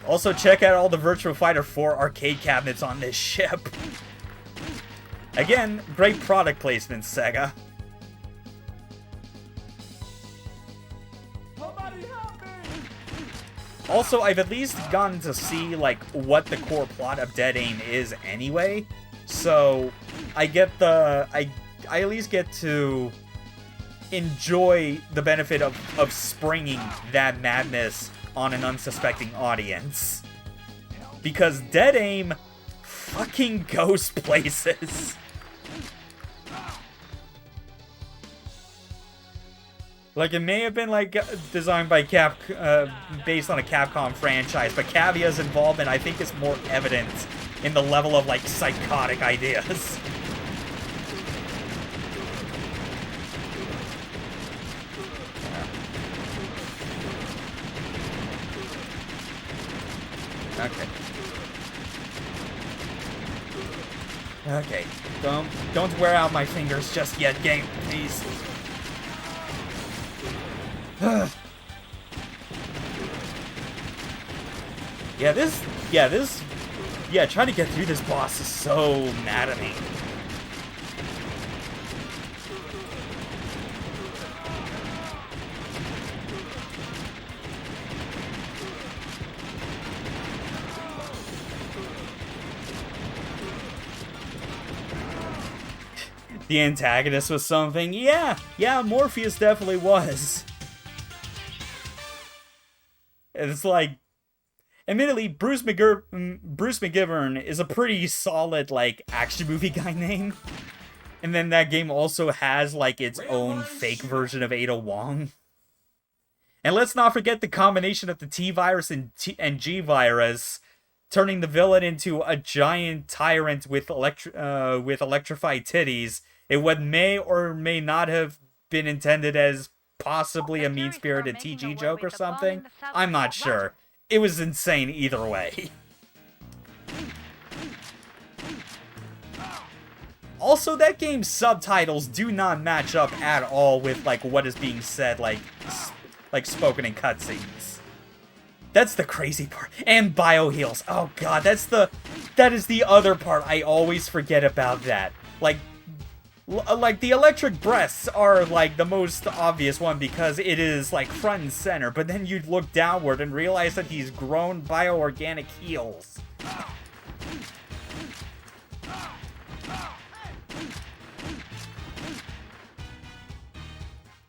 Speaker 1: Also, check out all the Virtua Fighter 4 arcade cabinets on this ship. Again, great product placement, Sega. Also, I've at least gotten to see, like, what the core plot of Dead Aim is anyway. So, I at least get to enjoy the benefit of springing that madness on an unsuspecting audience. Because Dead Aim fucking goes places. Like, it may have been, like, designed by based on a Capcom franchise, but Cavia's involvement, I think, is more evident in the level of, like, psychotic ideas. Okay. Okay. Don't wear out my fingers just yet, game, please. Trying to get through this boss is so mad at me. The antagonist was something. Yeah, Morpheus definitely was. It's like, admittedly, Bruce McGivern is a pretty solid, like, action movie guy name. And then that game also has, like, its own fake version of Ada Wong. And let's not forget the combination of the T-Virus and G-Virus, turning the villain into a giant tyrant with electrified titties. It what may or may not have been intended as possibly a mean-spirited TG joke or something. I'm not sure. It was insane either way. Also, that game's subtitles do not match up at all with, like, what is being said, like spoken in cutscenes. That's the crazy part. And bioheals. Oh god, that is the other part I always forget about that. Like the electric breasts are, like, the most obvious one because it is, like, front and center, but then you look downward and realize that he's grown bioorganic heels.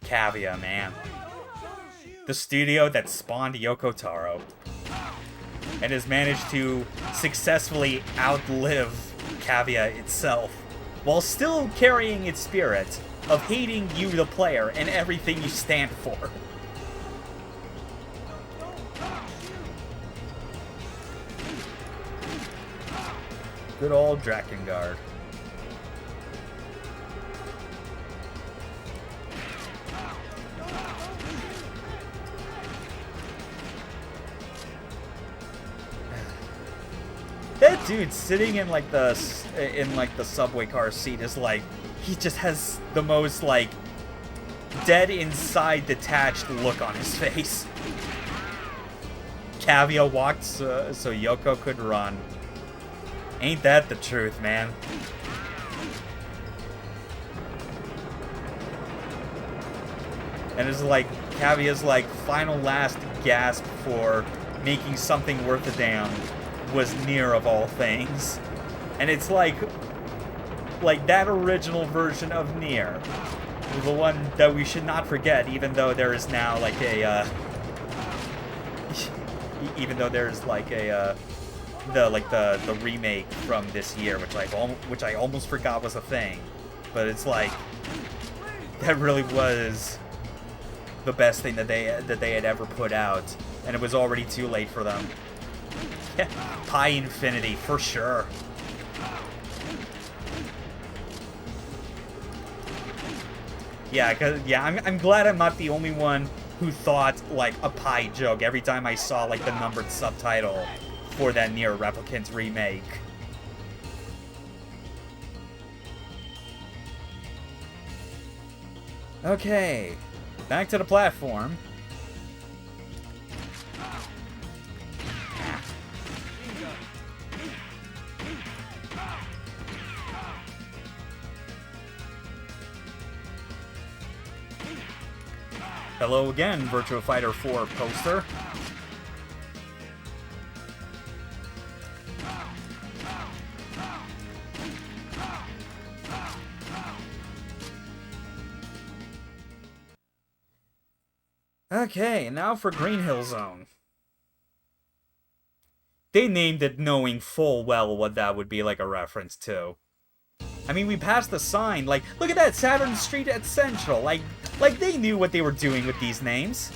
Speaker 1: Cavia, man. The studio that spawned Yoko Taro. And has managed to successfully outlive Cavia itself, while still carrying its spirit of hating you, the player, and everything you stand for. Good old Drakengard. That dude sitting in like the subway car seat is like, he just has the most, like, dead inside detached look on his face. Cavia walked so Yoko could run. Ain't that the truth, man? And it's like Cavia's, like, final last gasp for making something worth a damn was Nier of all things. And it's like that original version of Nier, the one that we should not forget, even though there is now like a the remake from this year, which I almost forgot was a thing. But it's like, that really was the best thing that they had ever put out, and it was already too late for them. Yeah, Pi Infinity for sure. I'm glad I'm not the only one who thought, like, a Pi joke every time I saw, like, the numbered subtitle for that Nier Replicant remake. Okay, back to the platform. Hello again, Virtua Fighter 4 poster. Okay, now for Green Hill Zone. They named it knowing full well what that would be, like, a reference to. I mean, we passed the sign, like, look at that, Saturn Street at Central, like they knew what they were doing with these names.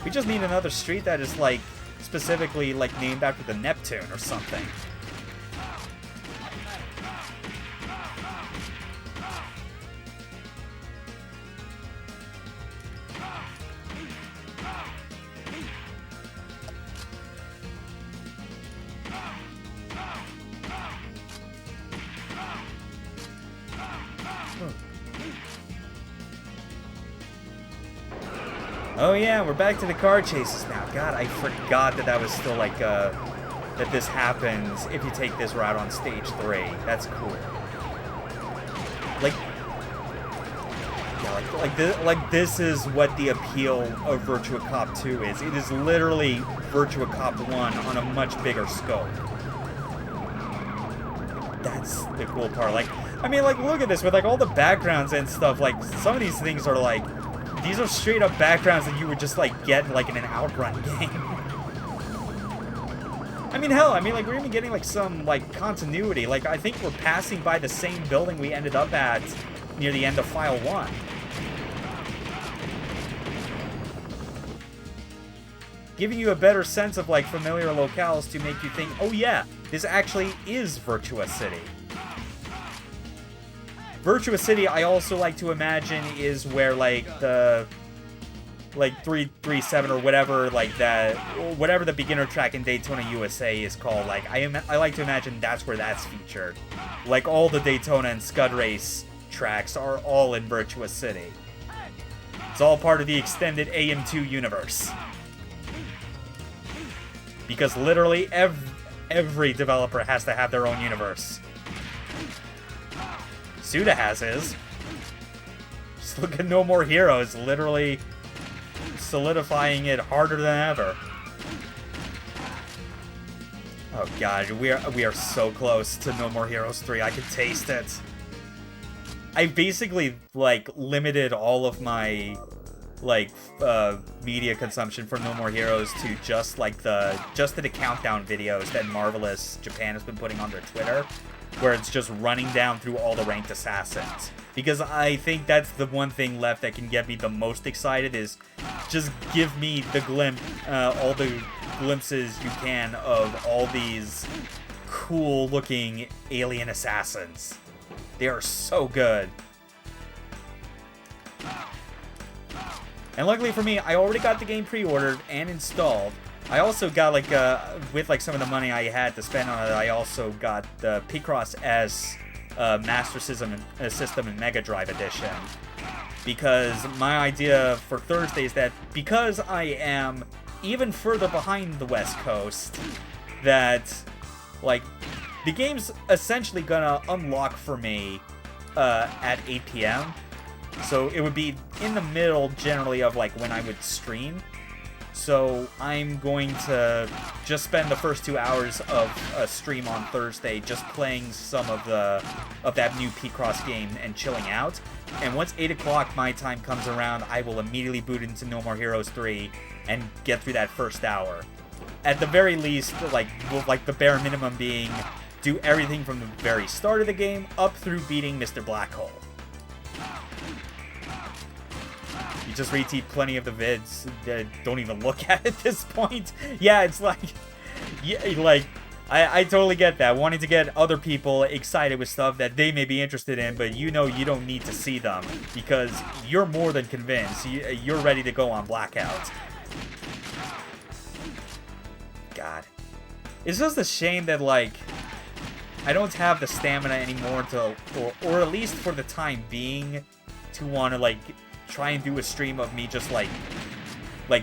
Speaker 1: We just need another street that is, like, specifically, like, named after the Neptune or something. Oh yeah, we're back to the car chases now. God, I forgot that was still like, that this happens if you take this route on stage 3. That's cool. Like, yeah, like this is what the appeal of Virtua Cop 2 is. It is literally Virtua Cop 1 on a much bigger scope. That's the cool part. Like, I mean, like, look at this with like all the backgrounds and stuff. Like, some of these things are like, these are straight up backgrounds that you would just like get like in an Outrun game. I mean, hell, I mean, like, we're even getting like some like continuity. Like, I think we're passing by the same building we ended up at near the end of File 1. Giving you a better sense of like familiar locales to make you think, oh yeah, this actually is Virtua City. Virtua City, I also like to imagine, is where like the like 337 or whatever, like that, whatever the beginner track in Daytona USA is called. Like I like to imagine that's where that's featured. Like all the Daytona and Scud Race tracks are all in Virtua City. It's all part of the extended AM2 universe. Because literally every developer has to have their own universe. Suda has his. Just look at No More Heroes, literally solidifying it harder than ever. Oh god, we are so close to No More Heroes 3. I can taste it. I basically like limited all of my like media consumption for No More Heroes to just like the countdown videos that Marvelous Japan has been putting on their Twitter, where it's just running down through all the ranked assassins. Because I think that's the one thing left that can get me the most excited, is just give me the all the glimpses you can of all these cool looking alien assassins. They are so good. And luckily for me, I already got the game pre-ordered and installed. I also got like with like some of the money I had to spend on it, I also got the Picross S Master System and Mega Drive Edition. Because my idea for Thursday is that because I am even further behind the West Coast, that like the game's essentially gonna unlock for me at 8 p.m. So it would be in the middle generally of like when I would stream. So I'm going to just spend the first 2 hours of a stream on Thursday just playing some of that new Picross game and chilling out. And once 8 o'clock my time comes around, I will immediately boot into No More Heroes 3 and get through that first hour. At the very least, like the bare minimum being, do everything from the very start of the game up through beating Mr. Blackhole. You just retweet plenty of the vids that don't even look at this point. Yeah, it's like, yeah, like I totally get that. Wanting to get other people excited with stuff that they may be interested in, but you know you don't need to see them because you're more than convinced. You're ready to go on blackout. God. It's just a shame that, like, I don't have the stamina anymore to, or at least for the time being, to want to, like, try and do a stream of me just, like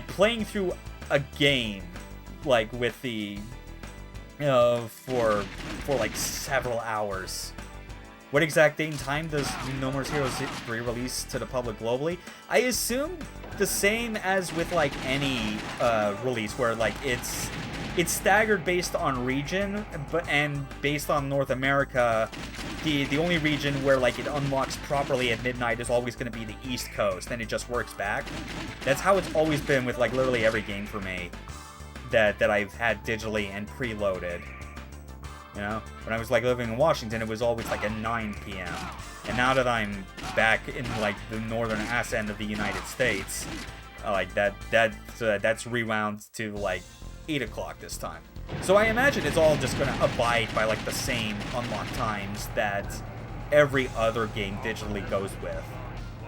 Speaker 1: playing through a game, like, with the, for like, several hours. What exact date and time does No More Heroes 3 release to the public globally? I assume the same as with, like, any release, where, like, it's staggered based on region, and based on North America, the only region where, like, it unlocks properly at midnight is always going to be the East Coast, and it just works back. That's how it's always been with, like, literally every game for me that I've had digitally and preloaded. You know, when I was like living in Washington, it was always like at 9 p.m. And now that I'm back in like the northern ass end of the United States, like that's rewound to like 8 o'clock this time. So I imagine it's all just gonna abide by like the same unlock times that every other game digitally goes with.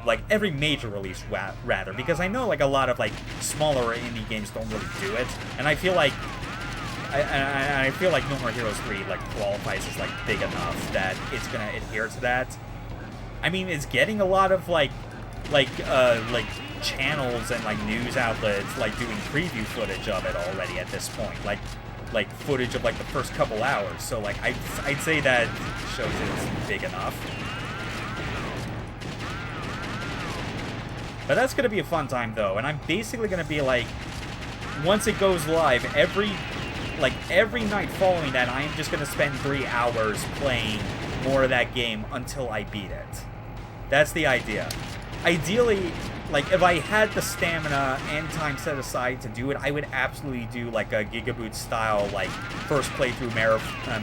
Speaker 1: Like every major release rather, because I know like a lot of like smaller indie games don't really do it, and I feel like I feel like No More Heroes 3 like qualifies as like big enough that it's gonna adhere to that. I mean, it's getting a lot of like like channels and like news outlets like doing preview footage of it already at this point, like footage of like the first couple hours. So like I'd say that shows it's big enough. But that's gonna be a fun time though, and I'm basically gonna be like, once it goes live, every night following that, I am just gonna spend 3 hours playing more of that game until I beat it. That's the idea. Ideally, like, if I had the stamina and time set aside to do it, I would absolutely do, like, a Gigaboot-style, like, first playthrough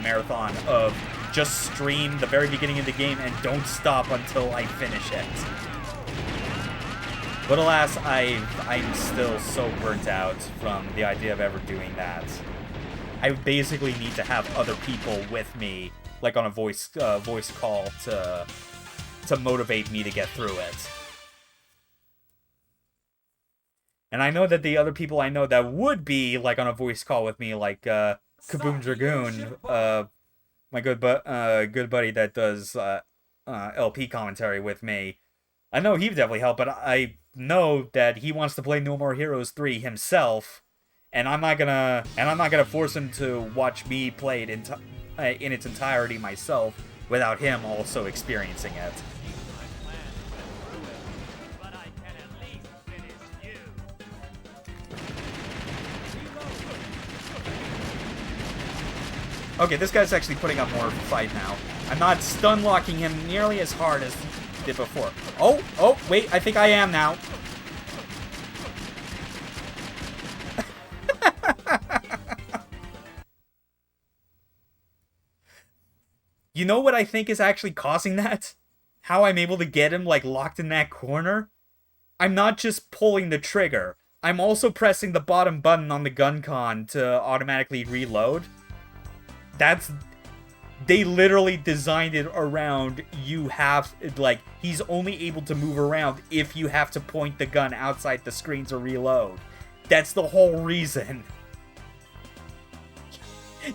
Speaker 1: marathon of just stream the very beginning of the game and don't stop until I finish it. But alas, I'm still so burnt out from the idea of ever doing that. I basically need to have other people with me, like on a voice call, to motivate me to get through it. And I know that the other people I know that would be like on a voice call with me, like Kaboom Dragoon, my good buddy that does LP commentary with me. I know he'd definitely help, but I know that he wants to play No More Heroes 3 himself, and I'm not gonna force him to watch me play it in its entirety myself without him also experiencing it. Okay, this guy's actually putting up more fight now. I'm not stun locking him nearly as hard as I did before. Oh, wait, I think I am now. You know what I think is actually causing that? How I'm able to get him, like, locked in that corner? I'm not just pulling the trigger. I'm also pressing the bottom button on the GunCon to automatically reload. They literally designed it around he's only able to move around if you have to point the gun outside the screen to reload. That's the whole reason.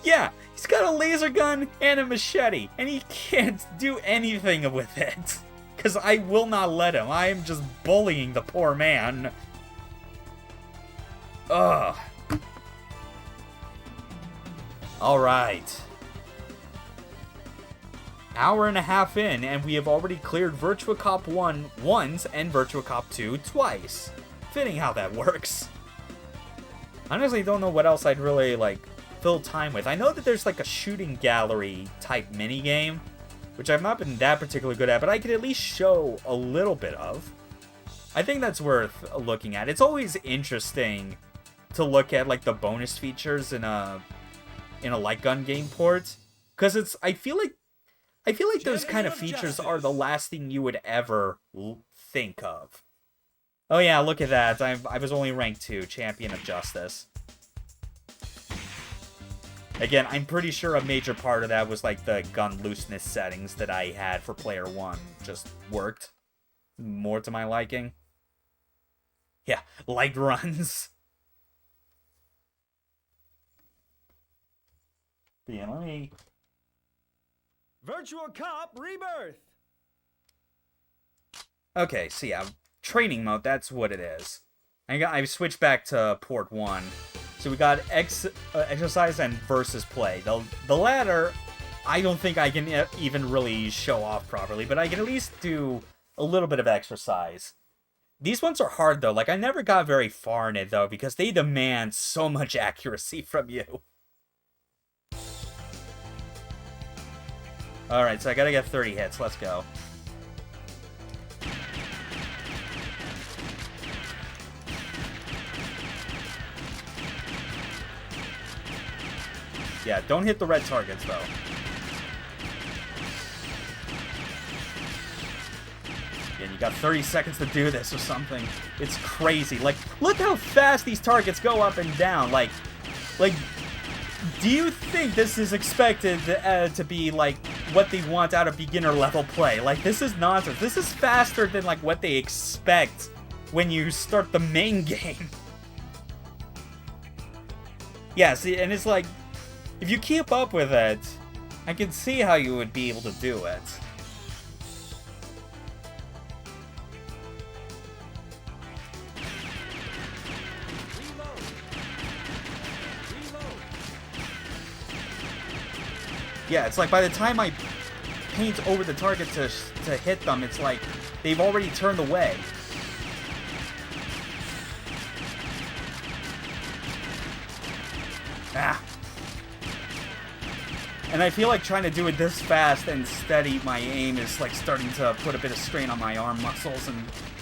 Speaker 1: Yeah, he's got a laser gun and a machete, and he can't do anything with it. Because I will not let him. I am just bullying the poor man. Ugh. Alright. Hour and a half in, and we have already cleared Virtua Cop 1 once and Virtua Cop 2 twice. Fitting how that works. Honestly, don't know what else I'd really, like, fill time with. I know that there's, like, a shooting gallery type minigame, which I've not been that particularly good at, but I could at least show a little bit of. I think that's worth looking at. It's always interesting to look at, like, the bonus features in a light gun game port, because I feel like those kind of features are the last thing you would ever think of. Oh yeah, look at that. I was only ranked 2, Champion of Justice. Again, I'm pretty sure a major part of that was like the gun looseness settings that I had for player 1 just worked more to my liking. Yeah, light runs. Yeah, let me...
Speaker 3: Virtua Cop Re-Birth.
Speaker 1: Okay, so yeah, training mode, that's what it is. I switched back to port 1. So we got exercise and versus play. The latter, I don't think I can even really show off properly, but I can at least do a little bit of exercise. These ones are hard, though. Like, I never got very far in it, though, because they demand so much accuracy from you. Alright, so I gotta get 30 hits. Let's go. Yeah, don't hit the red targets, though. Yeah, you got 30 seconds to do this or something. It's crazy. Like, look how fast these targets go up and down. Like, do you think this is expected to be, like, what they want out of beginner-level play? Like, this is nonsense. This is faster than, like, what they expect when you start the main game. Yeah, see, and it's like, if you keep up with it, I can see how you would be able to do it. Yeah, it's like by the time I paint over the target to hit them, it's like they've already turned away. Ah. And I feel like trying to do it this fast and steady, my aim is like starting to put a bit of strain on my arm muscles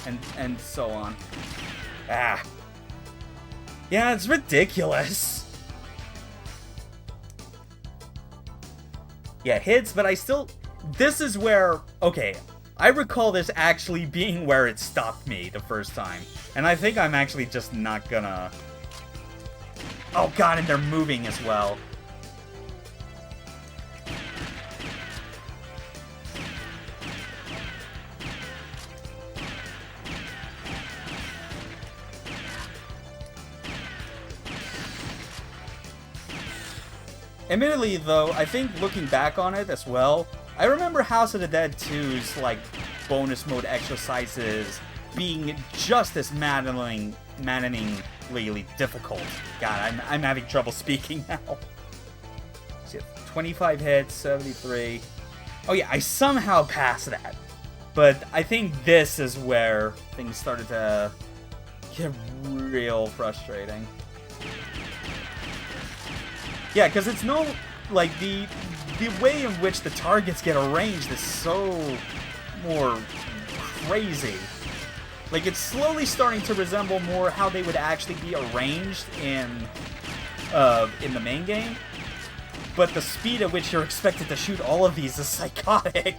Speaker 1: and so on. Ah. Yeah, it's ridiculous. Yeah, hits, but I still... This is where... Okay, I recall this actually being where it stopped me the first time. And I think I'm actually just not gonna... Oh god, and they're moving as well. Admittedly, though, I think looking back on it as well, I remember House of the Dead 2's, like, bonus mode exercises being just as maddeningly difficult. God, I'm having trouble speaking now. See, 25 hits, 73. Oh yeah, I somehow passed that. But I think this is where things started to get real frustrating. Yeah, because it's no, like, the way in which the targets get arranged is so more crazy. Like, it's slowly starting to resemble more how they would actually be arranged in the main game. But the speed at which you're expected to shoot all of these is psychotic.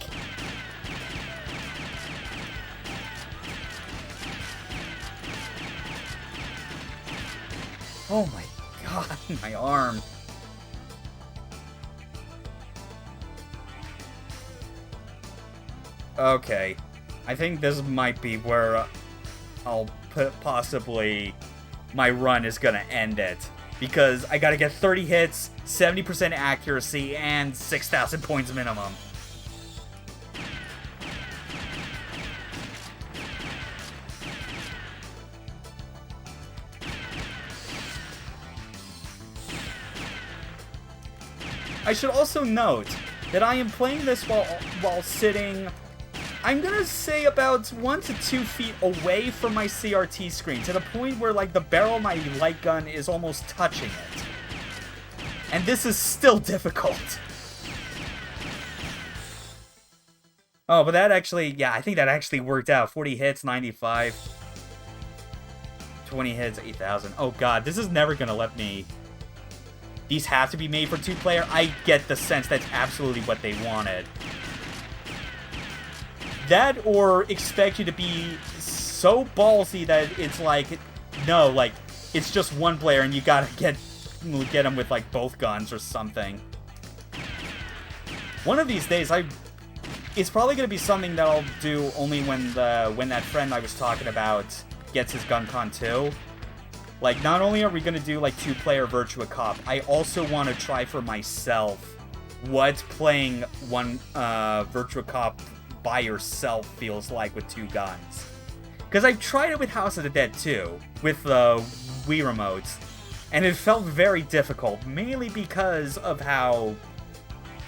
Speaker 1: Oh my god, my arm. Okay, I think this might be where I'll possibly my run is gonna end it, because I gotta get 30 hits, 70% accuracy, and 6,000 points minimum. I should also note that I am playing this while sitting, I'm gonna say about 1 to 2 feet away from my CRT screen, to the point where, like, the barrel of my light gun is almost touching it. And this is still difficult. Oh, but that actually, yeah, I think that actually worked out. 40 hits, 95. 20 hits, 8,000. Oh god, this is never gonna let me... These have to be made for 2-player. I get the sense that's absolutely what they wanted. That, or expect you to be so ballsy that it's like, no, like, it's just 1 player and you gotta get them with, like, both guns or something. One of these days, it's probably gonna be something that I'll do only when that friend I was talking about gets his GunCon 2. Like, not only are we gonna do, like, 2-player Virtua Cop, I also want to try for myself what playing one Virtua Cop by yourself feels like with 2 guns. Because I've tried it with House of the Dead 2, with the Wii remotes, and it felt very difficult, mainly because of how...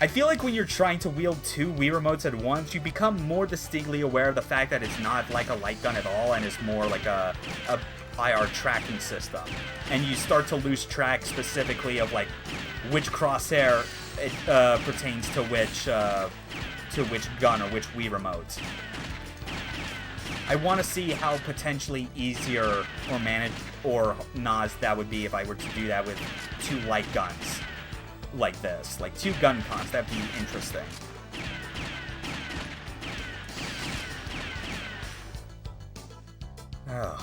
Speaker 1: I feel like when you're trying to wield 2 Wii remotes at once, you become more distinctly aware of the fact that it's not like a light gun at all, and it's more like a IR tracking system. And you start to lose track specifically of, like, which crosshair it pertains to which gun or which Wii remote. I want to see how potentially easier or not that would be if I were to do that with 2 light guns like this. Like 2 GunCons, that'd be interesting. Ugh.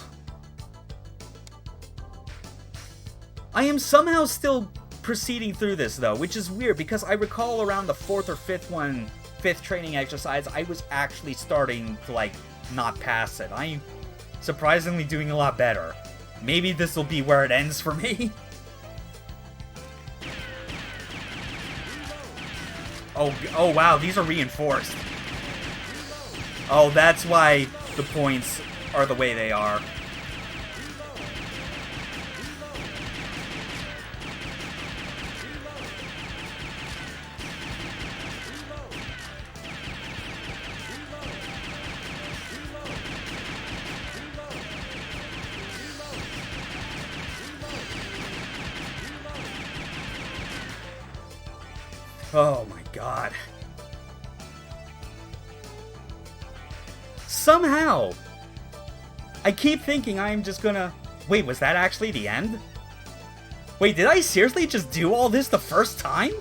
Speaker 1: I am somehow still proceeding through this, though, which is weird, because I recall around the 4th or 5th training exercise, I was actually starting to, like, not pass it. I'm surprisingly doing a lot better. Maybe this will be where it ends for me. Oh wow, these are reinforced. Oh, that's why the points are the way they are. Oh my god. Somehow, I keep thinking I'm just gonna... Wait, was that actually the end? Wait, did I seriously just do all this the first time?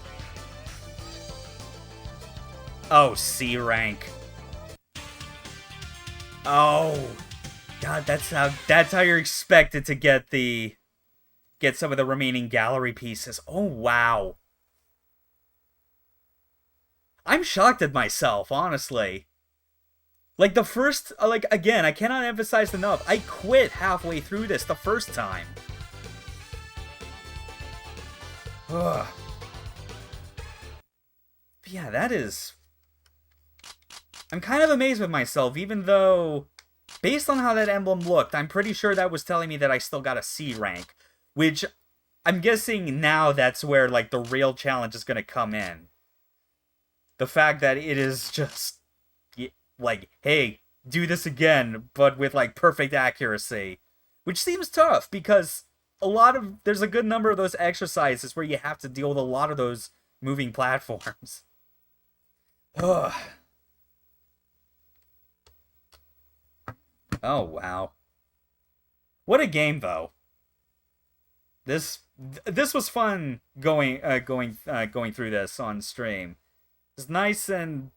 Speaker 1: Oh, C rank. Oh, God, that's how you're expected to get some of the remaining gallery pieces. Oh, wow. I'm shocked at myself, honestly. Like, the first... Like, again, I cannot emphasize enough. I quit halfway through this the first time. Ugh. But yeah, that is... I'm kind of amazed with myself, even though... Based on how that emblem looked, I'm pretty sure that was telling me that I still got a C rank. Which, I'm guessing now that's where, like, the real challenge is going to come in. The fact that it is just... Like, hey, do this again, but with, like, perfect accuracy. Which seems tough, because there's a good number of those exercises where you have to deal with a lot of those moving platforms. Ugh. Oh, wow. What a game, though. This was fun going through this on stream. It's nice and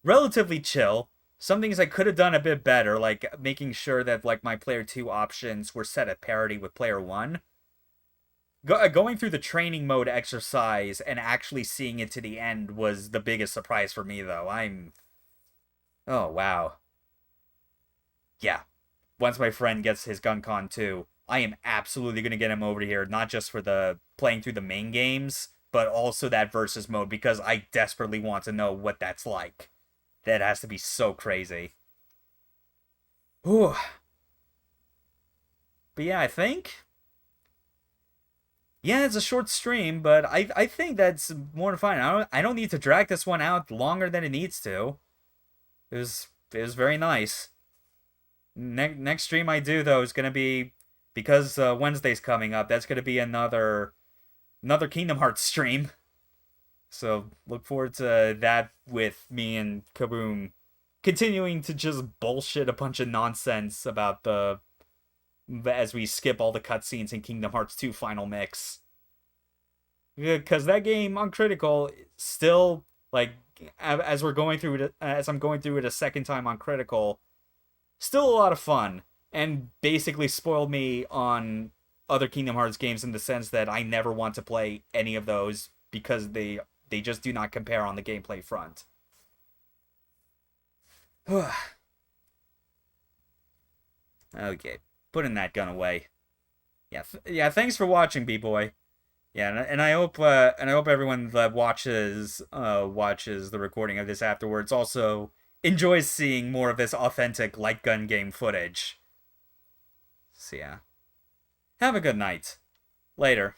Speaker 1: relatively chill. Some things I could have done a bit better, like making sure that like my player 2 options were set at parity with player 1. Going through the training mode exercise and actually seeing it to the end was the biggest surprise for me, though. Oh, wow. Yeah. Once my friend gets his GunCon 2, I am absolutely going to get him over here, not just for the playing through the main games, but also that versus mode, because I desperately want to know what that's like. That has to be so crazy. Whew. But yeah, I think... Yeah, it's a short stream, but I think that's more than fine. I don't need to drag this one out longer than it needs to. It was very nice. Next stream I do, though, is going to be... Because Wednesday's coming up, that's going to be another Kingdom Hearts stream. So, look forward to that with me and Kaboom continuing to just bullshit a bunch of nonsense about as we skip all the cutscenes in Kingdom Hearts 2 Final Mix. Because that game on Critical still, like, as I'm going through it a second time on Critical, still a lot of fun, and basically spoiled me on other Kingdom Hearts games in the sense that I never want to play any of those because they just do not compare on the gameplay front. Okay, putting that gun away. Yeah, thanks for watching, B-Boy. Yeah, and I hope everyone that watches the recording of this afterwards also enjoys seeing more of this authentic light gun game footage. So yeah. Have a good night. Later.